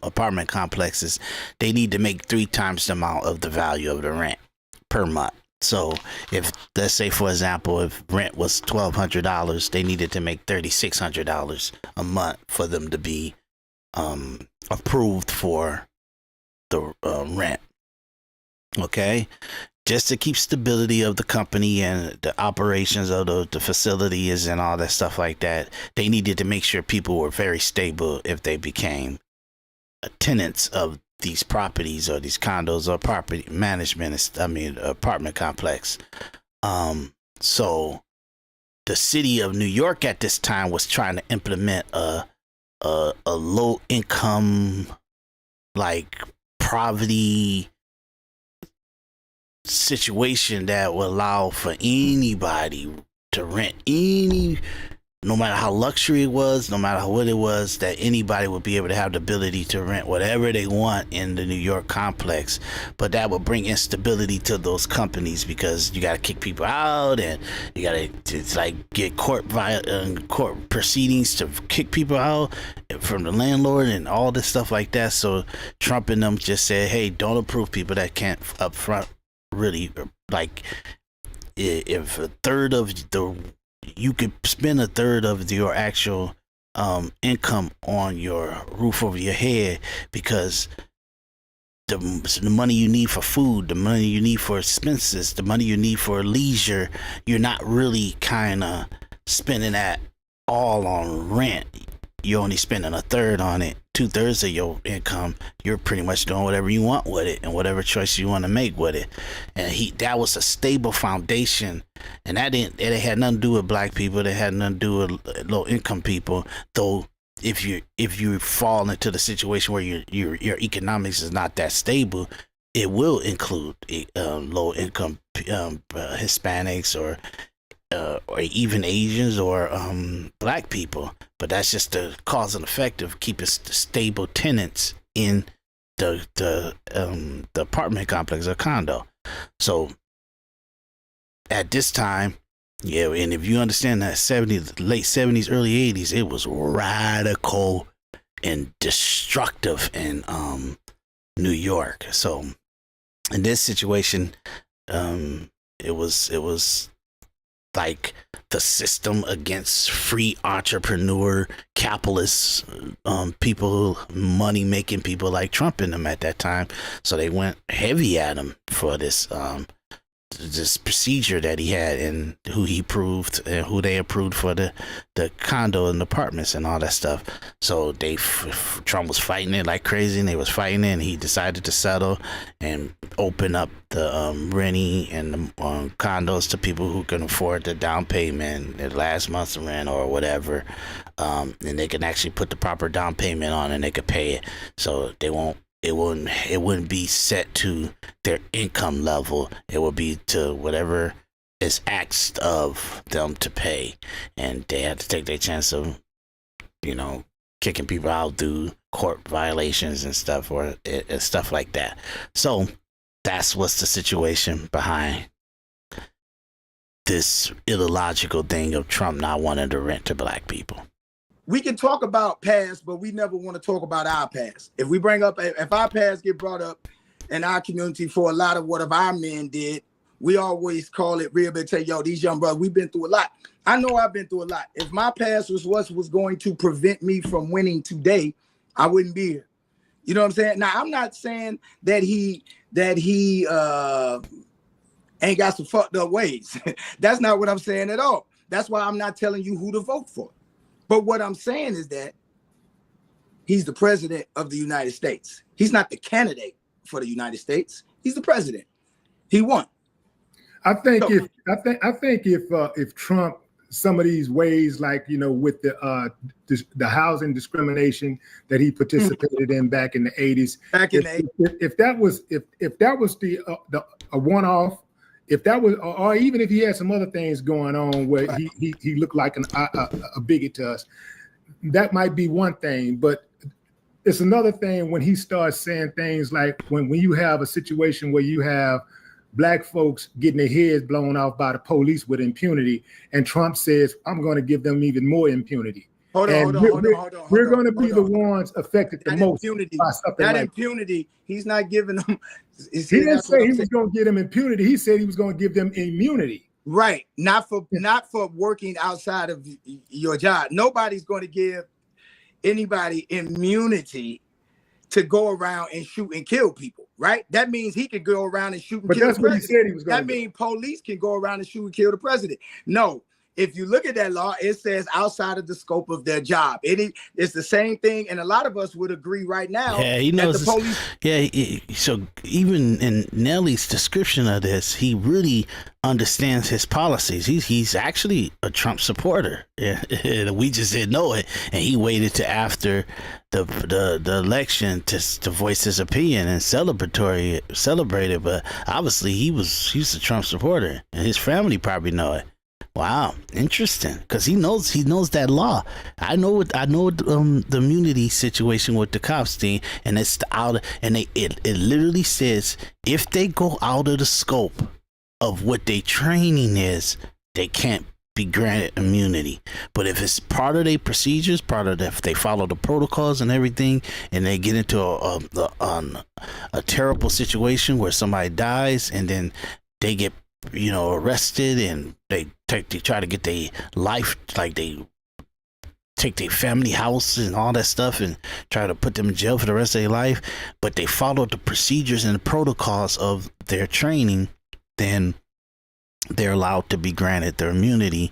apartment complexes, they need to make 3 times the amount of the value of the rent per month. So if, let's say, for example, if rent was $1,200, they needed to make $3,600 a month for them to be approved for the rent. Okay, just to keep stability of the company and the operations of the facilities and all that stuff like that. They needed to make sure people were very stable if they became tenants of these properties or these condos or property management, apartment complex. So the city of New York at this time was trying to implement a low income, like, poverty situation that would allow for anybody to rent no matter how luxury it was, no matter what it was, that anybody would be able to have the ability to rent whatever they want in the New York complex. But that would bring instability to those companies because you got to kick people out, and you got to get court proceedings to kick people out from the landlord and all this stuff like that. So Trump and them just said, hey, don't approve people that can't up front really, like, if you could spend 1/3 of your actual income on your roof over your head, because the money you need for food, the money you need for expenses, the money you need for leisure, you're not really kind of spending that all on rent. You're only spending 1/3 on it. 2/3 of your income, you're pretty much doing whatever you want with it and whatever choice you want to make with it. And that was a stable foundation, and it had nothing to do with black people. It had nothing to do with low income people. Though if you fall into the situation where your economics is not that stable, it will include low income Hispanics or even Asians or black people. But that's just the cause and effect of keeping stable tenants in the apartment complex or condo. So at this time, yeah, and if you understand that late 70s, early 80s, it was radical and destructive in New York. So in this situation, it was like the system against free entrepreneur capitalists, people, money making people like Trump in them at that time. So they went heavy at him for this procedure that he had, and who he approved and who they approved for the condo and apartments and all that stuff. So Trump was fighting it like crazy, and they was fighting it, and he decided to settle and open up the renting and the condos to people who can afford the down payment, the last month's rent or whatever, and they can actually put the proper down payment on and they could pay it. So it wouldn't be set to their income level. It would be to whatever is asked of them to pay, and they had to take their chance of, kicking people out through court violations and stuff, or stuff like that. So that's what's the situation behind this illogical thing of Trump not wanting to rent to black people. We can talk about past, but we never want to talk about our past. If our past get brought up in our community for a lot of what our men did, we always call it rehabilitation. Yo, these young brothers, we've been through a lot. I know I've been through a lot. If my past was what was going to prevent me from winning today, I wouldn't be here. You know what I'm saying? Now, I'm not saying that he ain't got some fucked up ways. That's not what I'm saying at all. That's why I'm not telling you who to vote for. But what I'm saying is that he's the president of the United States. He's not the candidate for the United States. He's the president. He won. I think if Trump, some of these ways, like, you know, with the housing discrimination that he participated in back in the 80s, if that was a one-off, if that was, or even if he had some other things going on where he looked like a bigot to us, that might be one thing. But it's another thing when he starts saying things like when you have a situation where you have black folks getting their heads blown off by the police with impunity, and Trump says, I'm going to give them even more impunity. Hold on. We're going to be the ones affected the most by something like impunity. He's not giving them. He didn't say he was going to give them impunity. He said he was going to give them immunity. Right. Not for working outside of your job. Nobody's going to give anybody immunity to go around and shoot and kill people, right? That means he could go around and shoot and kill the president. But that's what he said he was going to do. That means police can go around and shoot and kill the president. No. If you look at that law, it says outside of the scope of their job. It's the same thing, and a lot of us would agree right now. Yeah, he knows. So even in Nelly's description of this, he really understands his policies. He's actually a Trump supporter. Yeah, we just didn't know it, and he waited to after the election to voice his opinion and celebrate it. But obviously, he's a Trump supporter, and his family probably know it. Wow, interesting. Because he knows that law. I know the immunity situation with the cops thing, and it's it literally says if they go out of the scope of what their training is, they can't be granted immunity. But if it's part of their procedures, if they follow the protocols and everything, and they get into a terrible situation where somebody dies, and then they get arrested, and they try to get their life, like they take their family house and all that stuff and try to put them in jail for the rest of their life, but they follow the procedures and the protocols of their training, then they're allowed to be granted their immunity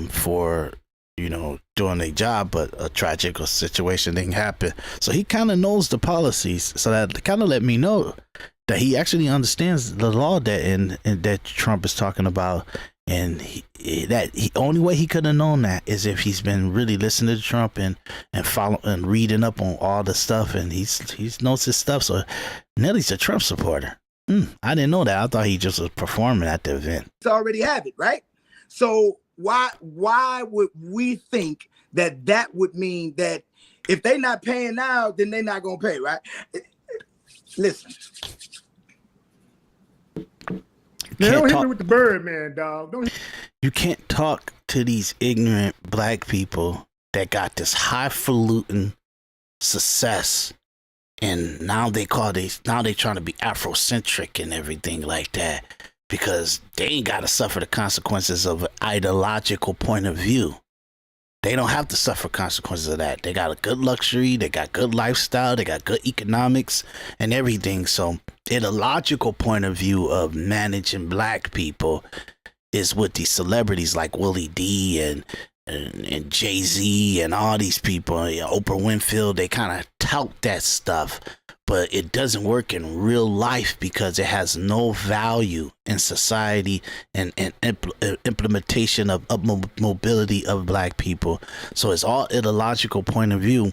for doing their job. But a tragic situation didn't happen, so he kind of knows the policies, so that kind of let me know that he actually understands the law that Trump is talking about, and only way he could have known that is if he's been really listening to Trump and follow and reading up on all the stuff, and he knows his stuff. So Nelly's a Trump supporter. I didn't know that. I thought he just was performing at the event. It's already have it, right? So why would we think that would mean that if they're not paying now, then they're not gonna pay, right? Listen. Man, don't hit me with the bird, man, dog. You can't talk to these ignorant black people that got this highfalutin success, and now they trying to be Afrocentric and everything like that, because they ain't got to suffer the consequences of an ideological point of view. They don't have to suffer consequences of that. They got a good luxury, they got good lifestyle, they got good economics and everything. So in a logical point of view of managing black people is with these celebrities like Willie D and Jay-Z and all these people, Oprah Winfield, they kind of tout that stuff. But it doesn't work in real life because it has no value in society and implementation of mobility of black people. So it's all in a logical point of view,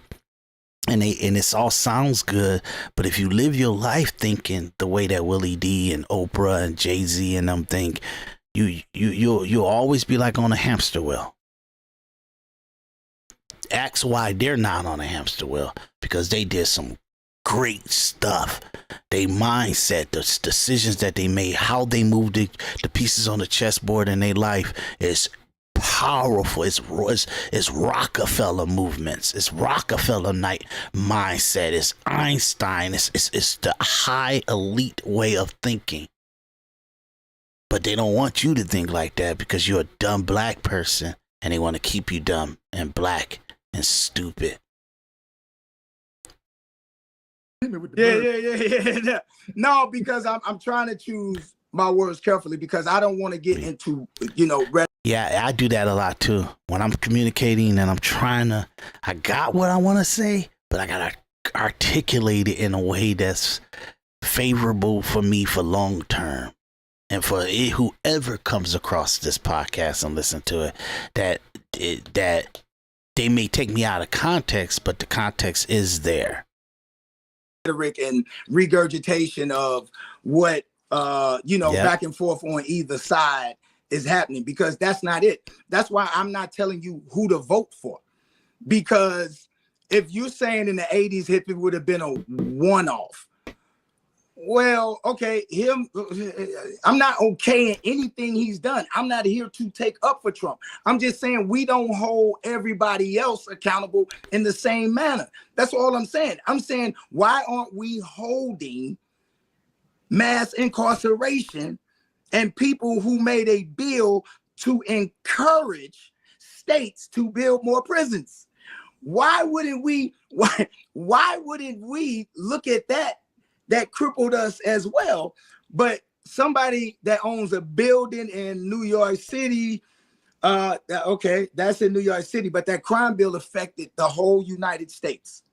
and it's all sounds good. But if you live your life thinking the way that Willie D and Oprah and Jay-Z and them think, you'll always be like on a hamster wheel. Ask why they're not on a hamster wheel, because they did some great stuff. They mindset, the decisions that they made, how they moved the pieces on the chessboard in their life is powerful. It's Rockefeller movements. It's Rockefeller night mindset. It's Einstein. It's the high elite way of thinking. But they don't want you to think like that because you're a dumb black person, and they want to keep you dumb and black and stupid. Yeah. No, because I'm trying to choose my words carefully because I don't want to get into, Yeah, I do that a lot too. When I'm communicating and I got what I want to say, but I got to articulate it in a way that's favorable for me for long term. And for whoever comes across this podcast and listen to it, that they may take me out of context, but the context is there. Rhetoric and regurgitation of what back and forth on either side is happening, because that's not it. That's why I'm not telling you who to vote for, because if you're saying in the 80s hippie would have been a one-off, well, okay, I'm not okaying anything he's done. I'm not here to take up for Trump. I'm just saying we don't hold everybody else accountable in the same manner. That's all I'm saying. I'm saying, why aren't we holding mass incarceration and people who made a bill to encourage states to build more prisons? Why wouldn't we look at that crippled us as well? But somebody that owns a building in New York City, okay, that's in New York City, but that crime bill affected the whole United States.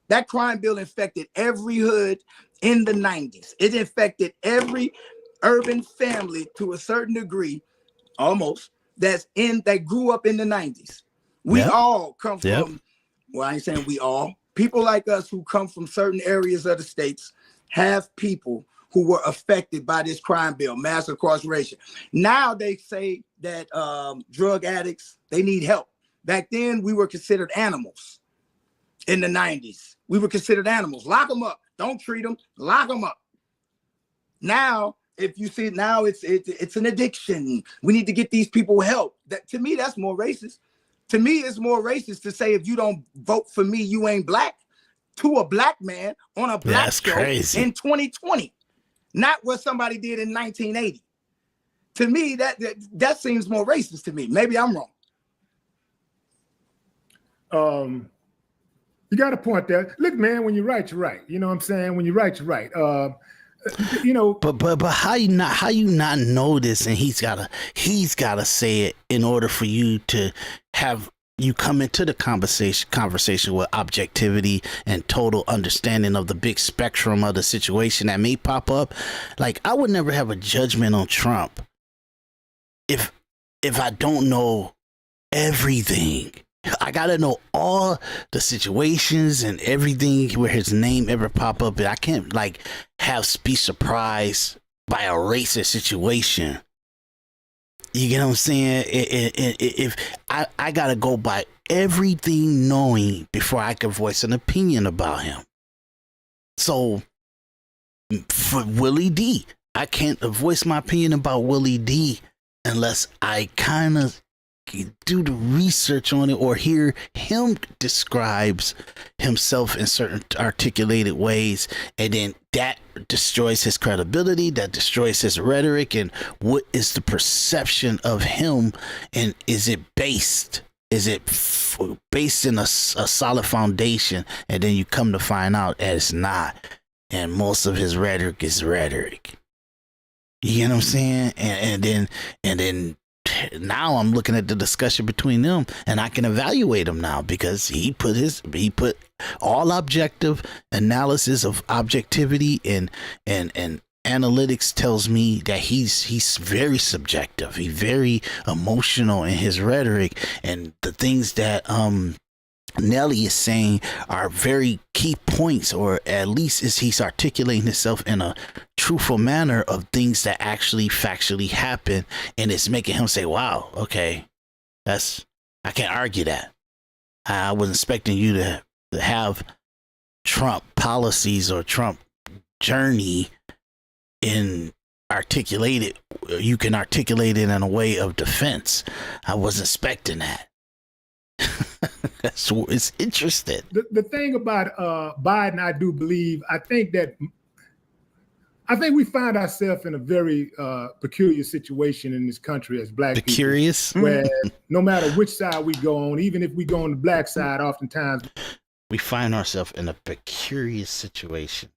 That crime bill affected every hood in the 90s. It affected every urban family to a certain degree, almost, that grew up in the 90s. We all come from, well, I ain't saying we all, people like us who come from certain areas of the states have people who were affected by this crime bill, mass incarceration. Now they say that drug addicts, they need help. Back then, we were considered animals. In the 90s, we were considered animals. Lock them up. Don't treat them. Lock them up. Now, if you see, now it's an addiction. We need to get these people help. To me, that's more racist. To me, it's more racist to say if you don't vote for me, you ain't black, to a black man on a black show crazy. In 2020, not what somebody did in 1980. To me, that seems more racist to me. Maybe I'm wrong. You got to point that. Look, man, when you're right, you're right. You know what I'm saying? When you're right, you're right. But how you not know this? And he's gotta say it in order for you to have you come into the conversation with objectivity and total understanding of the big spectrum of the situation that may pop up. Like, I would never have a judgment on Trump if I don't know everything. I gotta know all the situations and everything where his name ever pop up. I can't be surprised by a racist situation. You get what I'm saying? If I gotta go by everything knowing before I can voice an opinion about him. So for Willie D, I can't voice my opinion about Willie D unless I kind of do the research on it or hear him describes himself in certain articulated ways, and then that destroys his credibility, that destroys his rhetoric, and what is the perception of him, and is it based in a solid foundation? And then you come to find out that it's not, and most of his rhetoric is rhetoric. You know what I'm saying? And then now I'm looking at the discussion between them, and I can evaluate him now because he put all objective analysis of objectivity and analytics tells me that he's very subjective. He's very emotional in his rhetoric, and the things that Nelly is saying are very key points, or at least he's articulating himself in a truthful manner of things that actually factually happen, and it's making him say, wow, okay, I can't argue that. I was expecting you to have Trump policies or Trump journey in articulated. You can articulate it in a way of defense. I wasn't expecting that. So it's interesting. The thing about Biden, I do believe, I think we find ourselves in a very peculiar situation in this country as black people. Curious? Where no matter which side we go on, even if we go on the black side, oftentimes we find ourselves in a peculiar situation.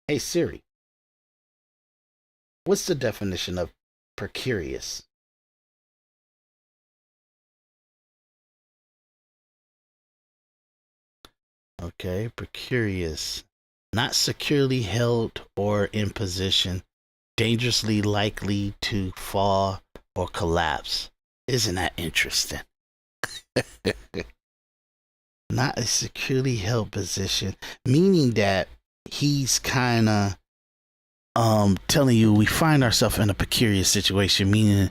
Hey Siri, what's the definition of precarious? Okay, precarious. Not securely held or in position, dangerously likely to fall or collapse. Isn't that interesting? Not a securely held position, meaning that he's kind of telling you we find ourselves in a precarious situation, meaning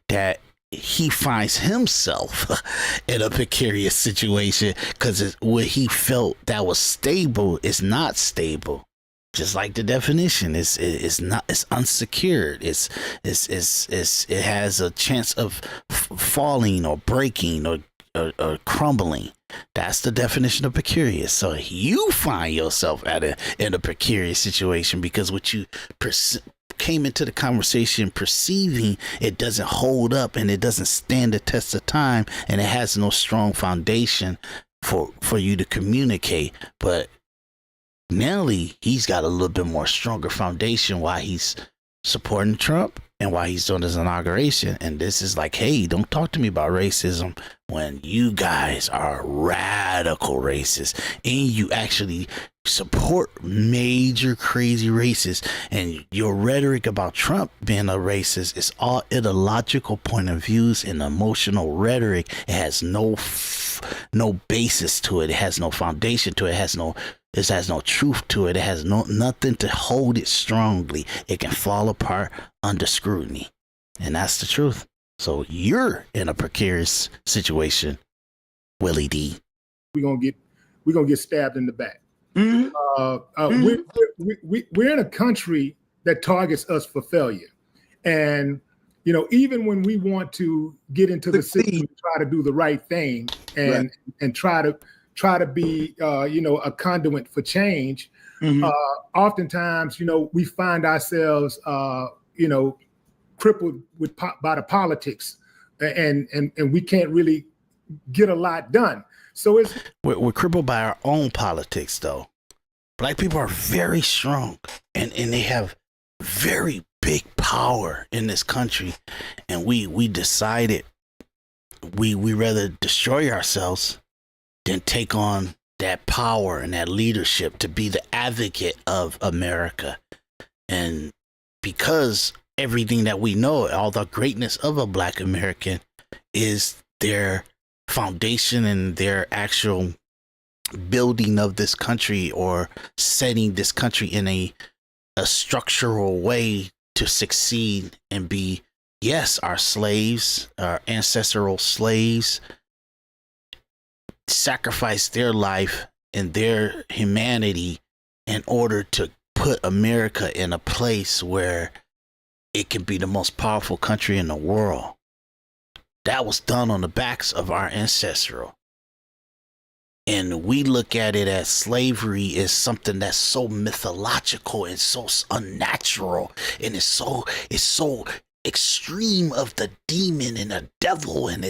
that he finds himself in a precarious situation because what he felt that was stable is not stable. Just like the definition, it's not, it's unsecured. It has a chance of falling or breaking or crumbling. That's the definition of precarious. So you find yourself in a precarious situation because what you came into the conversation perceiving it doesn't hold up and it doesn't stand the test of time and it has no strong foundation for you to communicate. But Nelly, he's got a little bit more stronger foundation why he's supporting Trump and why he's doing his inauguration. And this is like, hey, don't talk to me about racism when you guys are radical racists and you actually support major crazy racists. And your rhetoric about Trump being a racist is all ideological point of views and emotional rhetoric. It has no basis to it. It has no foundation to it. It has no truth to it. It has nothing to hold it strongly. It can fall apart under scrutiny. And that's the truth. So you're in a precarious situation, Willie D. We're gonna get stabbed in the back. Mm-hmm. We're in a country that targets us for failure. And even when we want to get into the system and try to do the right thing and try to be a conduit for change, oftentimes we find ourselves crippled by the politics and we can't really get a lot done. So we're crippled by our own politics though. Black people are very strong and they have very big power in this country, and we decided we rather destroy ourselves than take on that power and that leadership to be the advocate of America. And because everything that we know, all the greatness of a Black American is their foundation and their actual building of this country or setting this country in a structural way to succeed and be, yes, our slaves, our ancestral slaves sacrificed their life and their humanity in order to put America in a place where it can be the most powerful country in the world. That was done on the backs of our ancestral. And we look at it as slavery is something that's so mythological and so unnatural, and it's so extreme of the demon and the devil, and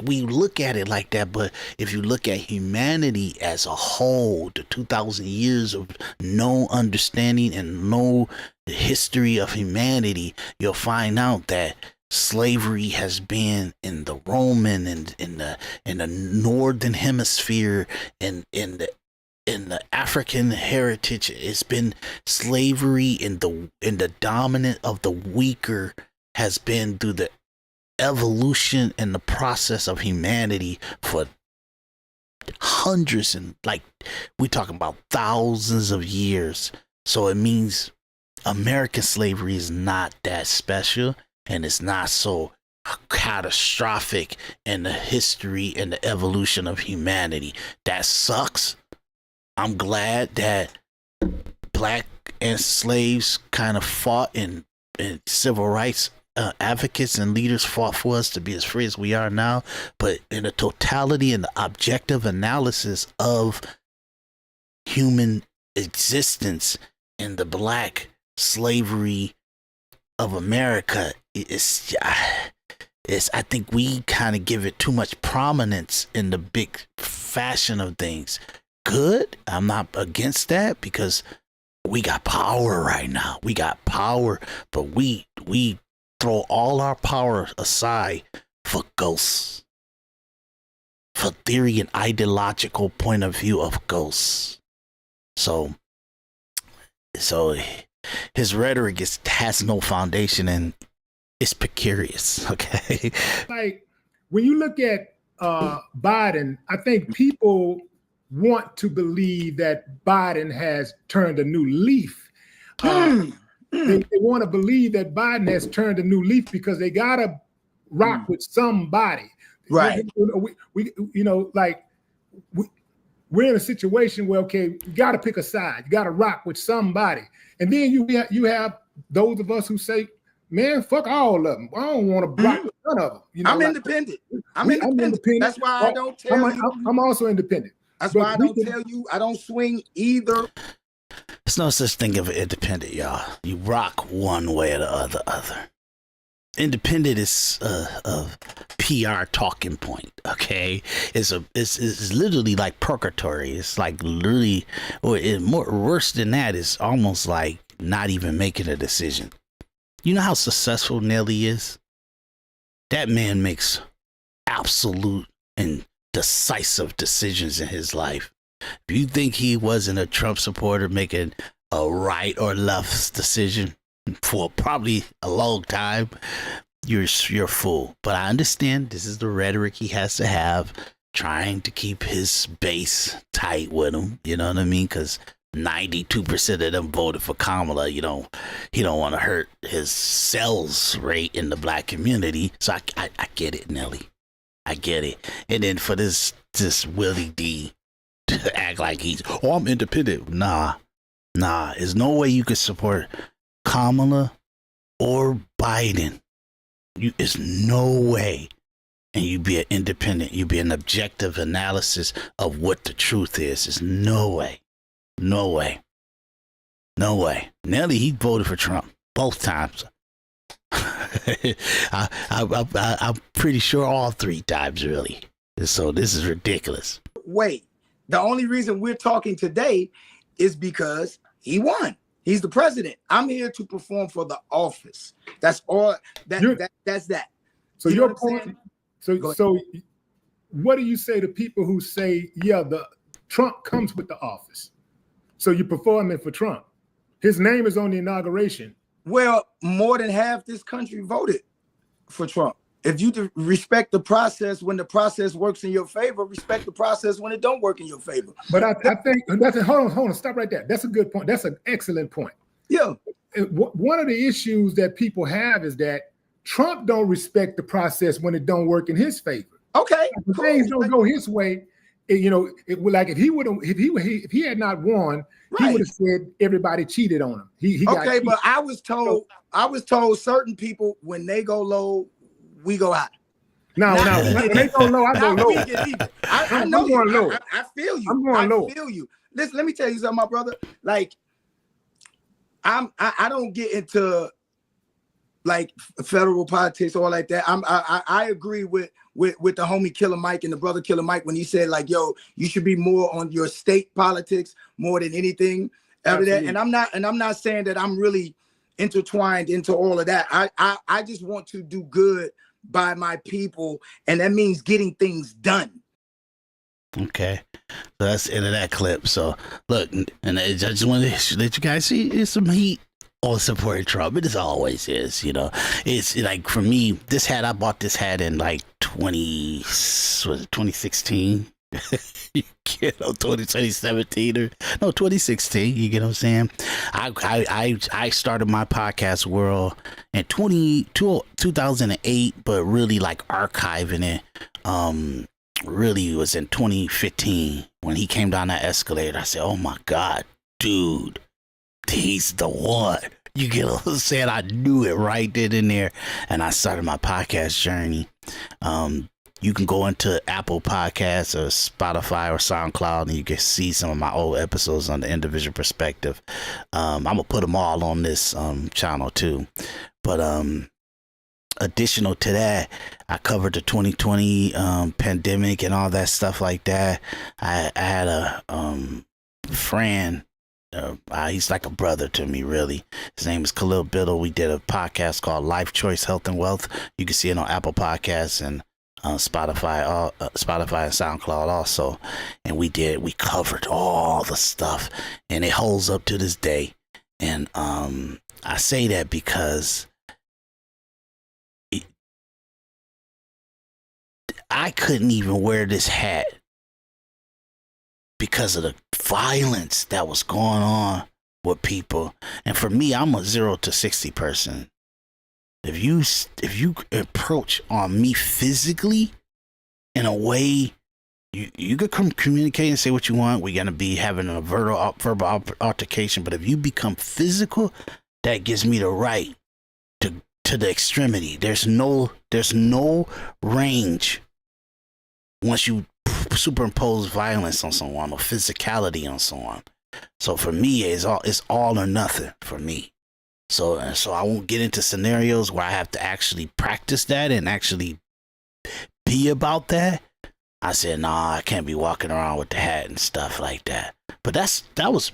we look at it like that. But if you look at humanity as a whole, the 2,000 years of no understanding and no history of humanity, you'll find out that slavery has been in the Roman and in the northern hemisphere and in the African heritage. It's been slavery in the dominant of the weaker has been through the evolution and the process of humanity for hundreds and we're talking about thousands of years. So it means American slavery is not that special. And it's not so catastrophic in the history and the evolution of humanity. That sucks. I'm glad that black and slaves kind of fought and civil rights advocates and leaders fought for us to be as free as we are now. But in the totality and the objective analysis of human existence in the black slavery of America, I think we kind of give it too much prominence in the big fashion of things. Good. I'm not against that because we got power right now. We got power, but we throw all our power aside for ghosts, for theory and ideological point of view of ghosts. So his rhetoric has no foundation and it's precarious. Okay. Like when you look at Biden, I think people want to believe that Biden has turned a new leaf. They want to believe that Biden has turned a new leaf because they gotta rock with somebody. Right. We're in a situation where, okay, you got to pick a side. You got to rock with somebody. And then you have those of us who say, man, fuck all of them. I don't want to rock with none of them. I'm independent. I'm independent. That's why I don't tell you. I'm also independent. That's why I don't tell you. I don't swing either. There's no such thing as independent, y'all. You rock one way or the other. Independent is a PR talking point, okay? It's literally like purgatory. It's like literally, or worse than that, it's almost like not even making a decision. You know how successful Nelly is? That man makes absolute and decisive decisions in his life. If you think he wasn't a Trump supporter making a right or left decision for probably a long time, you're a fool. But I understand this is the rhetoric he has to have, trying to keep his base tight with him. You know what I mean? Because 92% of them voted for Kamala. He don't want to hurt his sales rate in the black community. So I get it, Nelly. I get it. And then for this Willie D to act like I'm independent. Nah. There's no way you could support Kamala or Biden. There's no way. And you be an independent. You be an objective analysis of what the truth is. There's no way. No way. Nelly, he voted for Trump both times. I'm pretty sure all 3 times, really. So this is ridiculous. Wait, the only reason we're talking today is because he won. He's the president. I'm here to perform for the office. That's all. That's that. So your point. So what do you say to people who say, yeah, the Trump comes with the office? So you're performing for Trump. His name is on the inauguration. Well, more than half this country voted for Trump. If you respect the process when the process works in your favor, respect the process when it don't work in your favor. But I think hold on, stop right there. That's a good point. That's an excellent point. Yeah. One of the issues that people have is that Trump don't respect the process when it don't work in his favor. Okay. If things don't go his way, like if he had not won, he would have said everybody cheated on him. He got cheated. But I was told certain people when they go low, we go high. No, when they go low, I go low. I know I'm going low. I feel you. I'm going low. I feel you. Listen, let me tell you something, my brother. Like, I don't get into like federal politics or all like that. I agree with the homie Killer Mike and the brother Killer Mike when he said like, yo, you should be more on your state politics more than anything ever that. And I'm not saying that I'm really intertwined into all of that. I just want to do good by my people, and that means getting things done. Okay, so that's the end of that clip. So look, and I just want to let you guys see it's some heat on supporting Trump. It just always is, It's like for me, this hat, I bought this hat in like 2016. You get 2017 or no 2016. You get what I'm saying? I started my podcast world in 2008, but really like archiving it. Really was in 2015 when he came down that escalator. I said, "Oh my God, dude, he's the one." You get what I'm saying? I knew it right then and there, and I started my podcast journey. You can go into Apple Podcasts or Spotify or SoundCloud, and you can see some of my old episodes on the Individual Perspective. I'm gonna put them all on this channel too. But additional to that, I covered the 2020 pandemic and all that stuff like that. I had a friend. He's like a brother to me, really. His name is Khalil Biddle. We did a podcast called Life Choice, Health and Wealth. You can see it on Apple Podcasts and Spotify and SoundCloud also. And we covered all the stuff, and it holds up to this day. And I say that because I couldn't even wear this hat because of the violence that was going on with people. And for me, I'm a 0 to 60 person. If you approach on me physically in a way, you could come communicate and say what you want. We're gonna be having a verbal altercation. But if you become physical, that gives me the right to the extremity. There's no range once you superimpose violence on someone or physicality on someone. So for me, it's all or nothing for me. So I won't get into scenarios where I have to actually practice that and actually be about that. I said, nah, I can't be walking around with the hat and stuff like that. But that was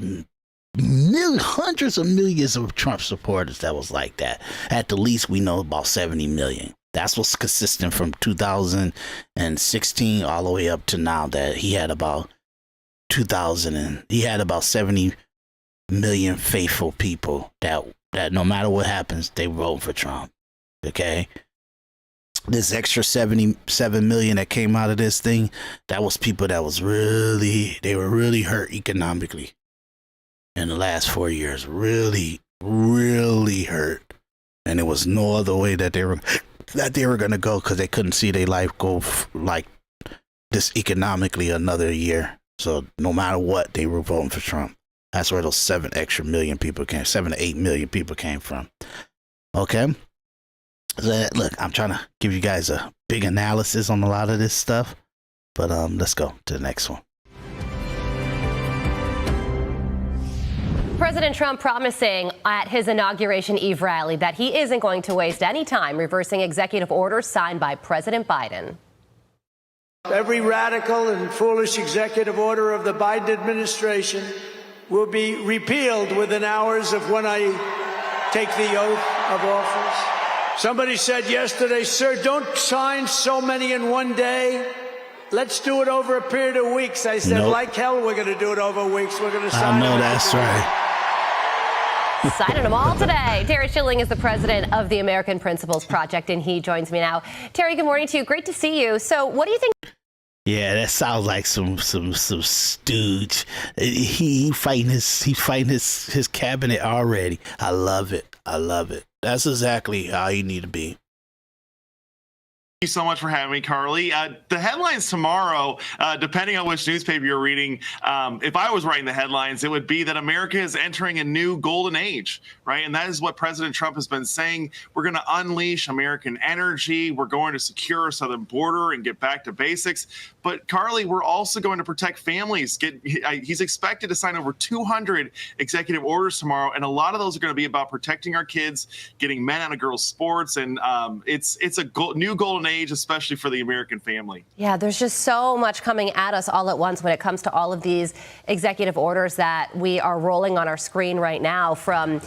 hundreds of millions of Trump supporters that was like that. At the least, we know about 70 million. That's what's consistent from 2016 all the way up to now, that he had about 70 million faithful people that no matter what happens, they vote for Trump. Okay? This extra 77 million that came out of this thing, that was people that was they were really hurt economically in the last 4 years. Really, really hurt. And there was no other way that they were going to go, because they couldn't see their life go like this economically another year. So no matter what, they were voting for Trump. That's where those 7 to 8 million people came from. Okay? So, look, I'm trying to give you guys a big analysis on a lot of this stuff. But let's go to the next one. President Trump promising at his Inauguration Eve rally that he isn't going to waste any time reversing executive orders signed by President Biden. Every radical and foolish executive order of the Biden administration will be repealed within hours of when I take the oath of office. Somebody said yesterday, sir, don't sign so many in one day. Let's do it over a period of weeks. I said, nope. Like hell, we're going to do it over weeks. We're going to sign. I know that's right. Signing them all today. Terry Schilling is the president of the American Principles Project, and he joins me now. Terry, good morning to you. Great to see you. So what do you think? Yeah, that sounds like some stooge. He's fighting his cabinet already. I love it. That's exactly how you need to be. Thank you so much for having me, Carly. The headlines tomorrow, depending on which newspaper you're reading, if I was writing the headlines, it would be that America is entering a new golden age, right? And that is what President Trump has been saying. We're going to unleash American energy. We're going to secure our southern border and get back to basics. But Carly, we're also going to protect families. He's expected to sign over 200 executive orders tomorrow, and a lot of those are going to be about protecting our kids, getting men out of girls' sports, and it's a new golden age, especially for the American family. Yeah, there's just so much coming at us all at once when it comes to all of these executive orders that we are rolling on our screen right now, from,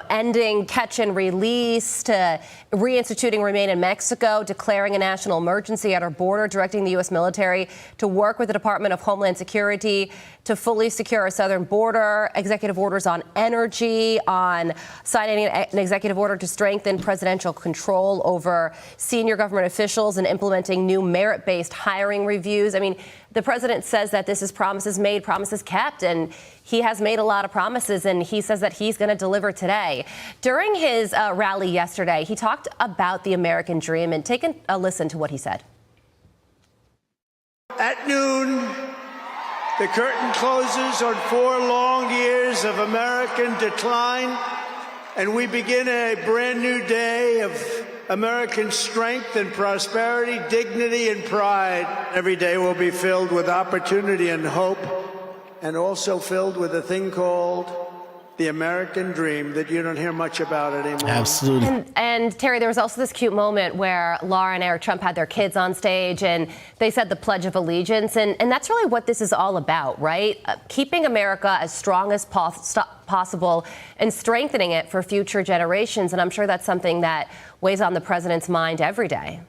ending catch and release to reinstituting Remain in Mexico, declaring a national emergency at our border, directing the U.S. military to work with the Department of Homeland Security to fully secure our southern border, executive orders on energy, on signing an executive order to strengthen presidential control over senior government officials and implementing new merit-based hiring reviews. I mean, the president says that this is promises made, promises kept, and he has made a lot of promises, and he says that he's going to deliver today. During his rally yesterday, he talked about the American dream, and take a listen to what he said. At noon, the curtain closes on 4 long years of American decline, and we begin a brand new day of American strength and prosperity, dignity and pride. Every day will be filled with opportunity and hope, and also filled with a thing called the American dream that you don't hear much about anymore. Absolutely. And Terry, there was also this cute moment where Laura and Eric Trump had their kids on stage and they said the Pledge of Allegiance. And that's really what this is all about, right? Keeping America as strong as possible and strengthening it for future generations. And I'm sure that's something that weighs on the president's mind every day.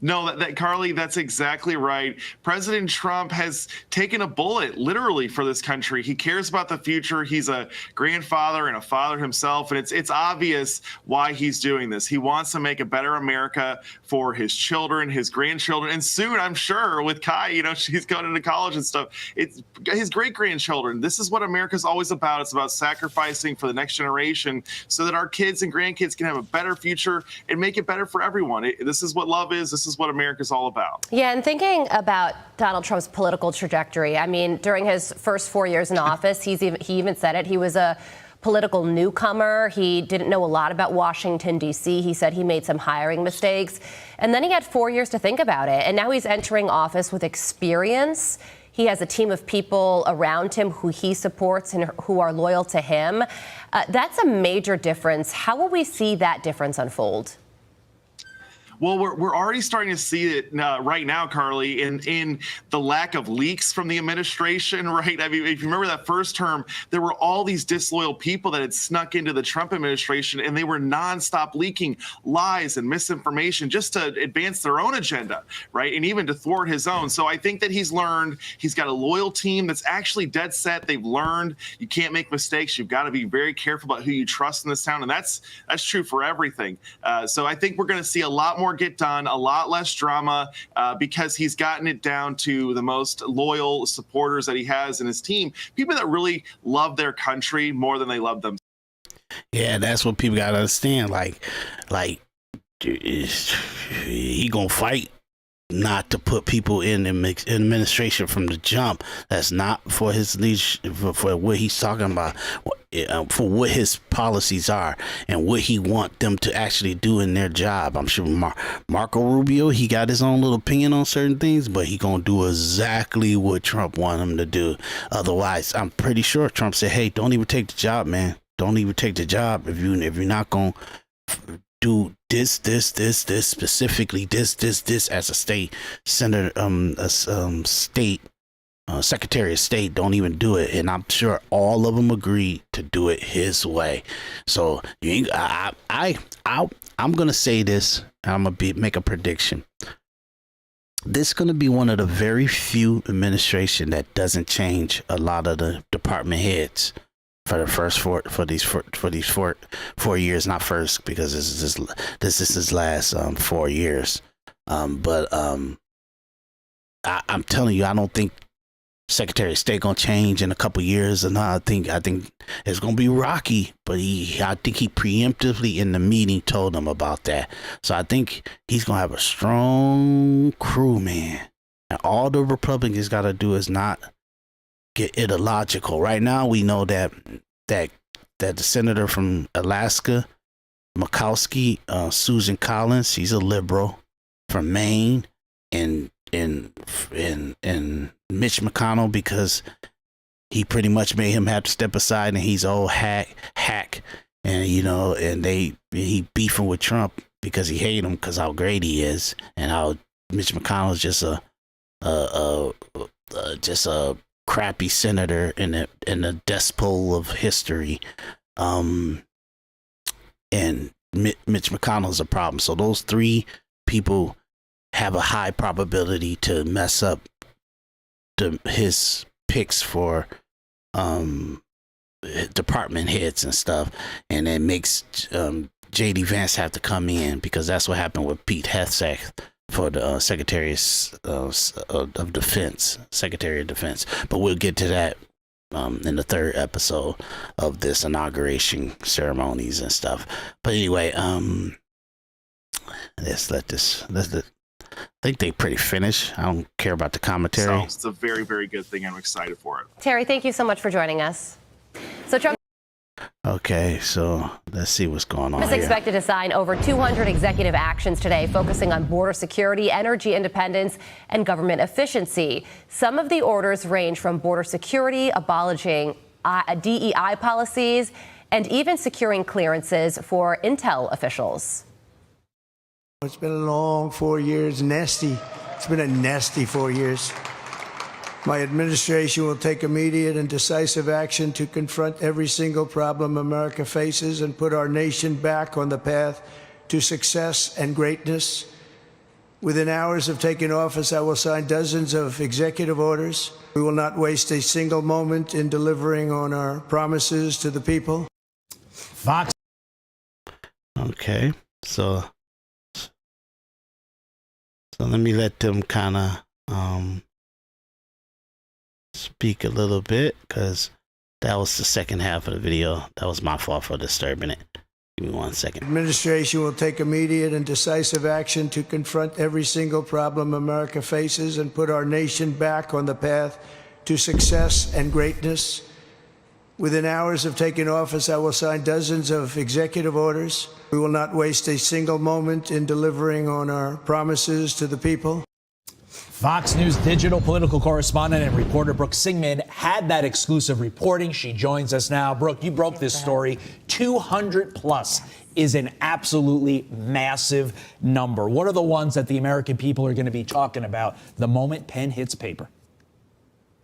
No, Carly, that's exactly right. President Trump has taken a bullet, literally, for this country. He cares about the future. He's a grandfather and a father himself, and it's obvious why he's doing this. He wants to make a better America for his children, his grandchildren, and soon, I'm sure, with Kai, she's going into college and stuff, it's his great-grandchildren. This is what America's always about. It's about sacrificing for the next generation so that our kids and grandkids can have a better future and make it better for everyone. This is what love is. This is what America's all about. Yeah, and thinking about Donald Trump's political trajectory, I mean, during his first 4 years in office, he even said it, he was a political newcomer. He didn't know a lot about Washington, D.C. He said he made some hiring mistakes. And then he had 4 years to think about it. And now he's entering office with experience. He has a team of people around him who he supports and who are loyal to him. That's a major difference. How will we see that difference unfold? Well, we're already starting to see it right now, Carly, in the lack of leaks from the administration, right? I mean, if you remember that first term, there were all these disloyal people that had snuck into the Trump administration, and they were nonstop leaking lies and misinformation just to advance their own agenda, right? And even to thwart his own. So I think that he's learned, he's got a loyal team that's actually dead set. They've learned you can't make mistakes. You've got to be very careful about who you trust in this town. And that's true for everything. So I think we're going to see a lot more get done, a lot less drama, because he's gotten it down to the most loyal supporters that he has in his team, people that really love their country more than they love them. Yeah, that's what people got to understand. Like he gonna fight not to put people in the administration from the jump. That's not for his leadership, for what he's talking about, for what his policies are and what he want them to actually do in their job. I'm sure Marco Rubio, he got his own little opinion on certain things, but he gonna do exactly what Trump want him to do. Otherwise, I'm pretty sure Trump said, "Hey, don't even take the job, man. Don't even take the job if you're not gonna do this specifically, this as a state senator, state secretary of state. Don't even do it." And I'm sure all of them agreed to do it his way. So I'm gonna say this. I'm gonna make a prediction. This is gonna be one of the very few administration that doesn't change a lot of the department heads for the first for these 4 years. Not first, because this is his last 4 years. But I'm telling you, I don't think Secretary of State gonna change in a couple years, and I think it's gonna be rocky. But I think he preemptively in the meeting told them about that. So I think he's gonna have a strong crew, man. And all the Republicans got to do is not get ideological. Right now, we know that the senator from Alaska, Murkowski, Susan Collins, she's a liberal from Maine, and Mitch McConnell, because he pretty much made him have to step aside, and he's old hack, and he beefing with Trump because he hate him because how great he is, and how Mitch McConnell is just a crappy senator in the dust bowl of history, and Mitch McConnell's a problem. So those three people have a high probability to mess up his picks for department heads and stuff, and it makes J.D. Vance have to come in, because that's what happened with Pete Hegseth for the Secretary of Defense. But we'll get to that in the third episode of this inauguration ceremonies and stuff. But anyway, let's I think they pretty finished. I don't care about the commentary. So it's a very, very good thing. I'm excited for it. Terry, thank you so much for joining us. So Trump Okay, so let's see what's going on is here. expected to sign over 200 executive actions today, focusing on border security, energy independence, and government efficiency. Some of the orders range from border security, abolishing DEI policies, and even securing clearances for intel officials. It's been a long 4 years, nasty. It's been a nasty 4 years. My administration will take immediate and decisive action to confront every single problem America faces and put our nation back on the path to success and greatness. Within hours of taking office, I will sign dozens of executive orders. We will not waste a single moment in delivering on our promises to the people. Fox. Okay, so let me let them kind of speak a little bit, because that was the second half of the video. That was my fault for disturbing it. Give me 1 second. Administration will take immediate and decisive action to confront every single problem America faces and put our nation back on the path to success and greatness. Within hours of taking office, I will sign dozens of executive orders. We will not waste a single moment in delivering on our promises to the people. Fox News digital political correspondent and reporter Brooke Singman had that exclusive reporting. She joins us now. Brooke, you broke this story. 200 plus is an absolutely massive number. What are the ones that the American people are going to be talking about the moment pen hits paper?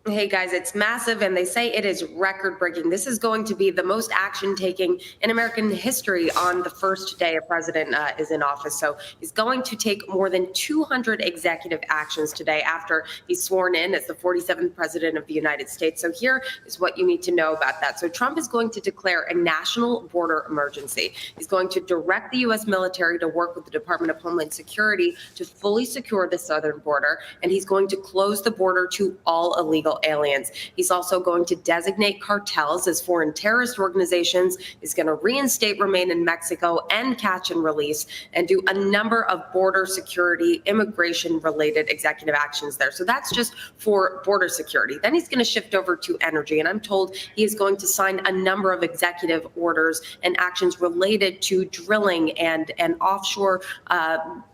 Hey guys, it's massive, and they say it is record-breaking. This is going to be the most action-taking in American history on the first day a president is in office. So he's going to take more than 200 executive actions today after he's sworn in as the 47th president of the United States. So here is what you need to know about that. So Trump is going to declare a national border emergency. He's going to direct the U.S. military to work with the Department of Homeland Security to fully secure the southern border, and he's going to close the border to all illegal aliens. He's also going to designate cartels as foreign terrorist organizations. He's going to reinstate remain in Mexico and catch and release, and do a number of border security, immigration related executive actions there. So that's just for border security. Then he's going to shift over to energy, and I'm told he is going to sign a number of executive orders and actions related to drilling and offshore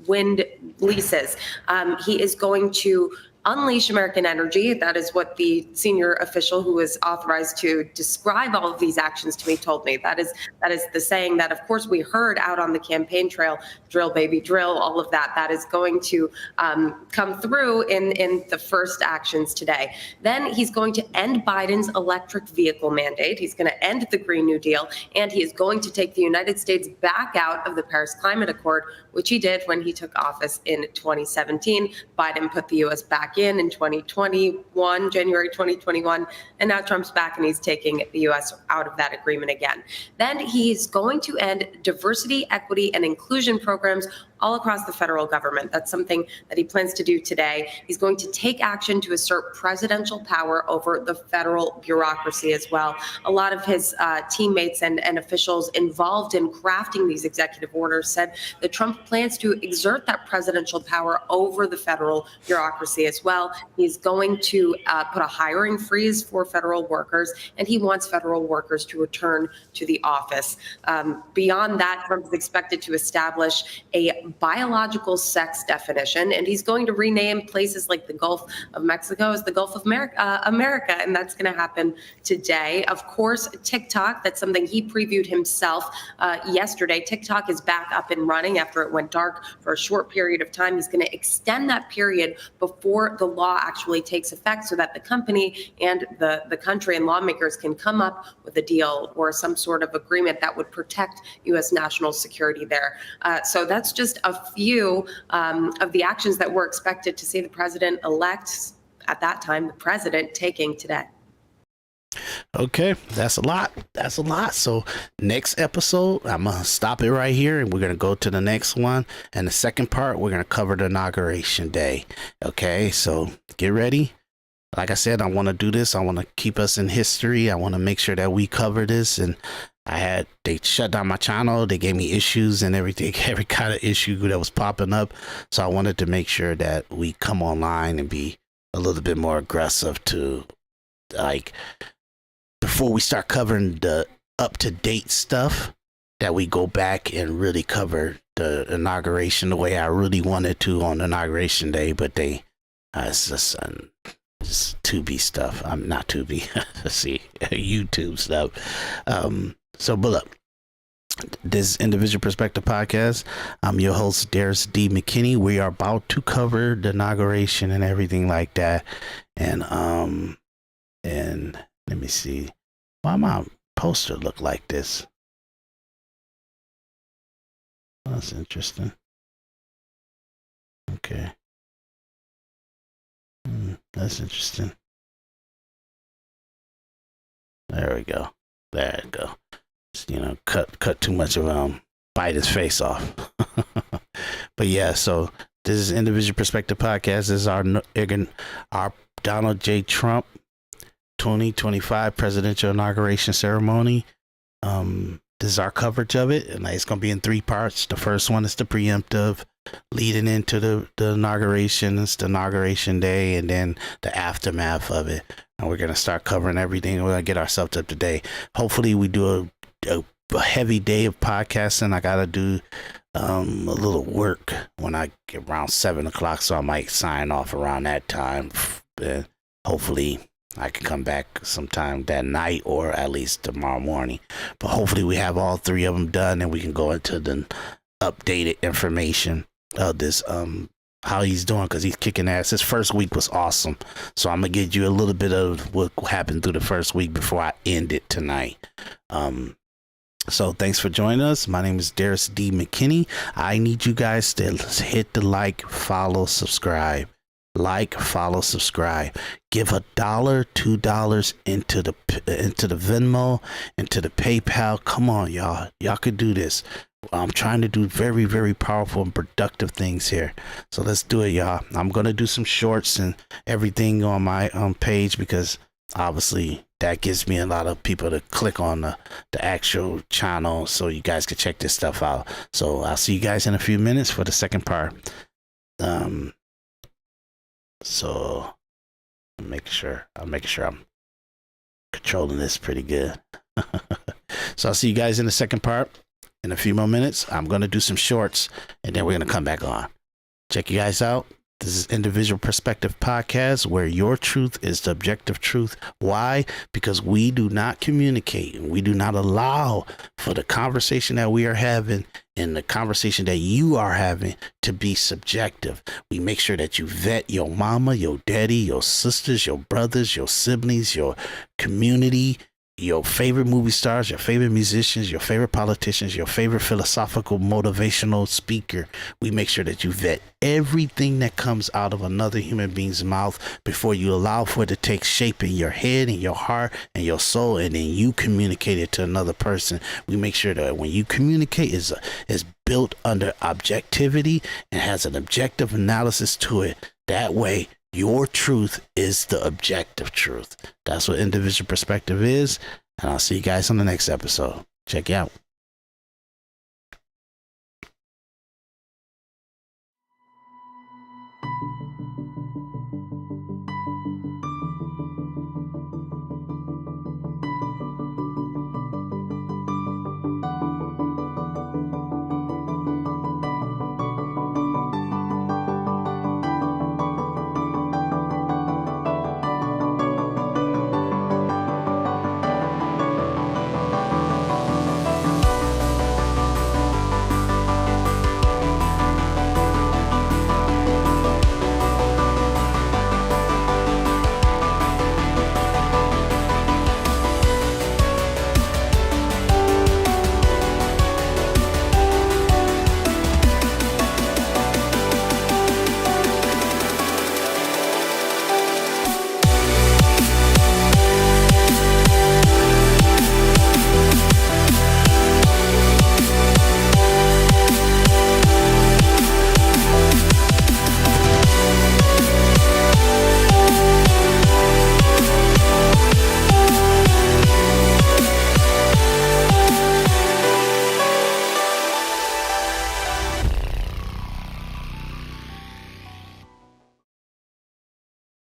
wind leases. He is going to unleash American energy. That is what the senior official who is authorized to describe all of these actions to me told me. That is the saying that, of course, we heard out on the campaign trail, drill, baby, drill, all of that. That is going to come through in the first actions today. Then he's going to end Biden's electric vehicle mandate. He's going to end the Green New Deal, and he is going to take the United States back out of the Paris Climate Accord, which he did when he took office in 2017. Biden put the U.S. back in 2021, January 2021, and now Trump's back and he's taking the U.S. out of that agreement again. Then he's going to end diversity, equity, and inclusion programs all across the federal government. That's something that he plans to do today. He's going to take action to assert presidential power over the federal bureaucracy as well. A lot of his teammates and officials involved in crafting these executive orders said that Trump plans to exert that presidential power over the federal bureaucracy as well. He's going to put a hiring freeze for federal workers, and he wants federal workers to return to the office. Beyond that, Trump is expected to establish a biological sex definition, and he's going to rename places like the Gulf of Mexico as the Gulf of America, and that's going to happen today. Of course, TikTok, that's something he previewed himself yesterday. TikTok is back up and running after it went dark for a short period of time. He's going to extend that period before the law actually takes effect so that the company and the country and lawmakers can come up with a deal or some sort of agreement that would protect U.S. national security there. So that's just a few of the actions that we're expected to see the president-elect at that time, the president, taking today. Okay, that's a lot. That's a lot. So next episode, I'm going to stop it right here and we're going to go to the next one. And the second part, we're going to cover the Inauguration Day. Okay, so get ready. Like I said, I want to do this. I want to keep us in history. I want to make sure that we cover this. And they shut down my channel. They gave me issues and everything, every kind of issue that was popping up. So I wanted to make sure that we come online and be a little bit more aggressive to, like, before we start covering the up-to-date stuff, that we go back and really cover the inauguration the way I really wanted to on Inauguration Day. But it's just Tubi stuff. I'm not Tubi. Let's see, YouTube stuff. But look, this Individual Perspective Podcast. I'm your host, Daris D. McKinney. We are about to cover the inauguration and everything like that. And let me see. Why my poster look like this? That's interesting. Okay. That's interesting. There we go. There we go. Just, cut too much of bite his face off. But yeah, so this is Individual Perspective Podcast. This is our Donald J. Trump 2025 presidential inauguration ceremony. This is our coverage of it, and it's going to be in 3 parts. The first one is the preemptive, leading into the inauguration. It's the Inauguration Day, and then the aftermath of it. And we're going to start covering everything. We're going to get ourselves up to date. Hopefully we do a heavy day of podcasting. I got to do a little work when I get around 7 o'clock, so I might sign off around that time. Hopefully I can come back sometime that night or at least tomorrow morning. But hopefully we have all 3 of them done and we can go into the updated information of this, how he's doing, because he's kicking ass. His first week was awesome. So I'm going to give you a little bit of what happened through the first week before I end it tonight. So thanks for joining us. My name is Daris D. McKinney. I need you guys to hit the like, follow, subscribe. Like, follow, subscribe. Give $1, $2 into the Venmo, into the PayPal. Come on, y'all. Y'all could do this. I'm trying to do very, very powerful and productive things here. So let's do it, y'all. I'm going to do some shorts and everything on my page, because obviously that gives me a lot of people to click on the actual channel so you guys can check this stuff out. So I'll see you guys in a few minutes for the second part. So I'll make sure I'm controlling this pretty good. So I'll see you guys in the second part in a few more minutes. I'm going to do some shorts and then we're going to come back on. Check you guys out. This is Individual Perspective Podcast, where your truth is the objective truth. Why? Because we do not communicate and we do not allow for the conversation that we are having and the conversation that you are having to be subjective. We make sure that you vet your mama, your daddy, your sisters, your brothers, your siblings, your community, your favorite movie stars, your favorite musicians, your favorite politicians, your favorite philosophical motivational speaker. We make sure that you vet everything that comes out of another human being's mouth before you allow for it to take shape in your head and your heart and your soul, and then you communicate it to another person. We make sure that when you communicate is built under objectivity and has an objective analysis to it. That way, your truth is the objective truth. That's what Individual Perspective is. And I'll see you guys on the next episode. Check you out.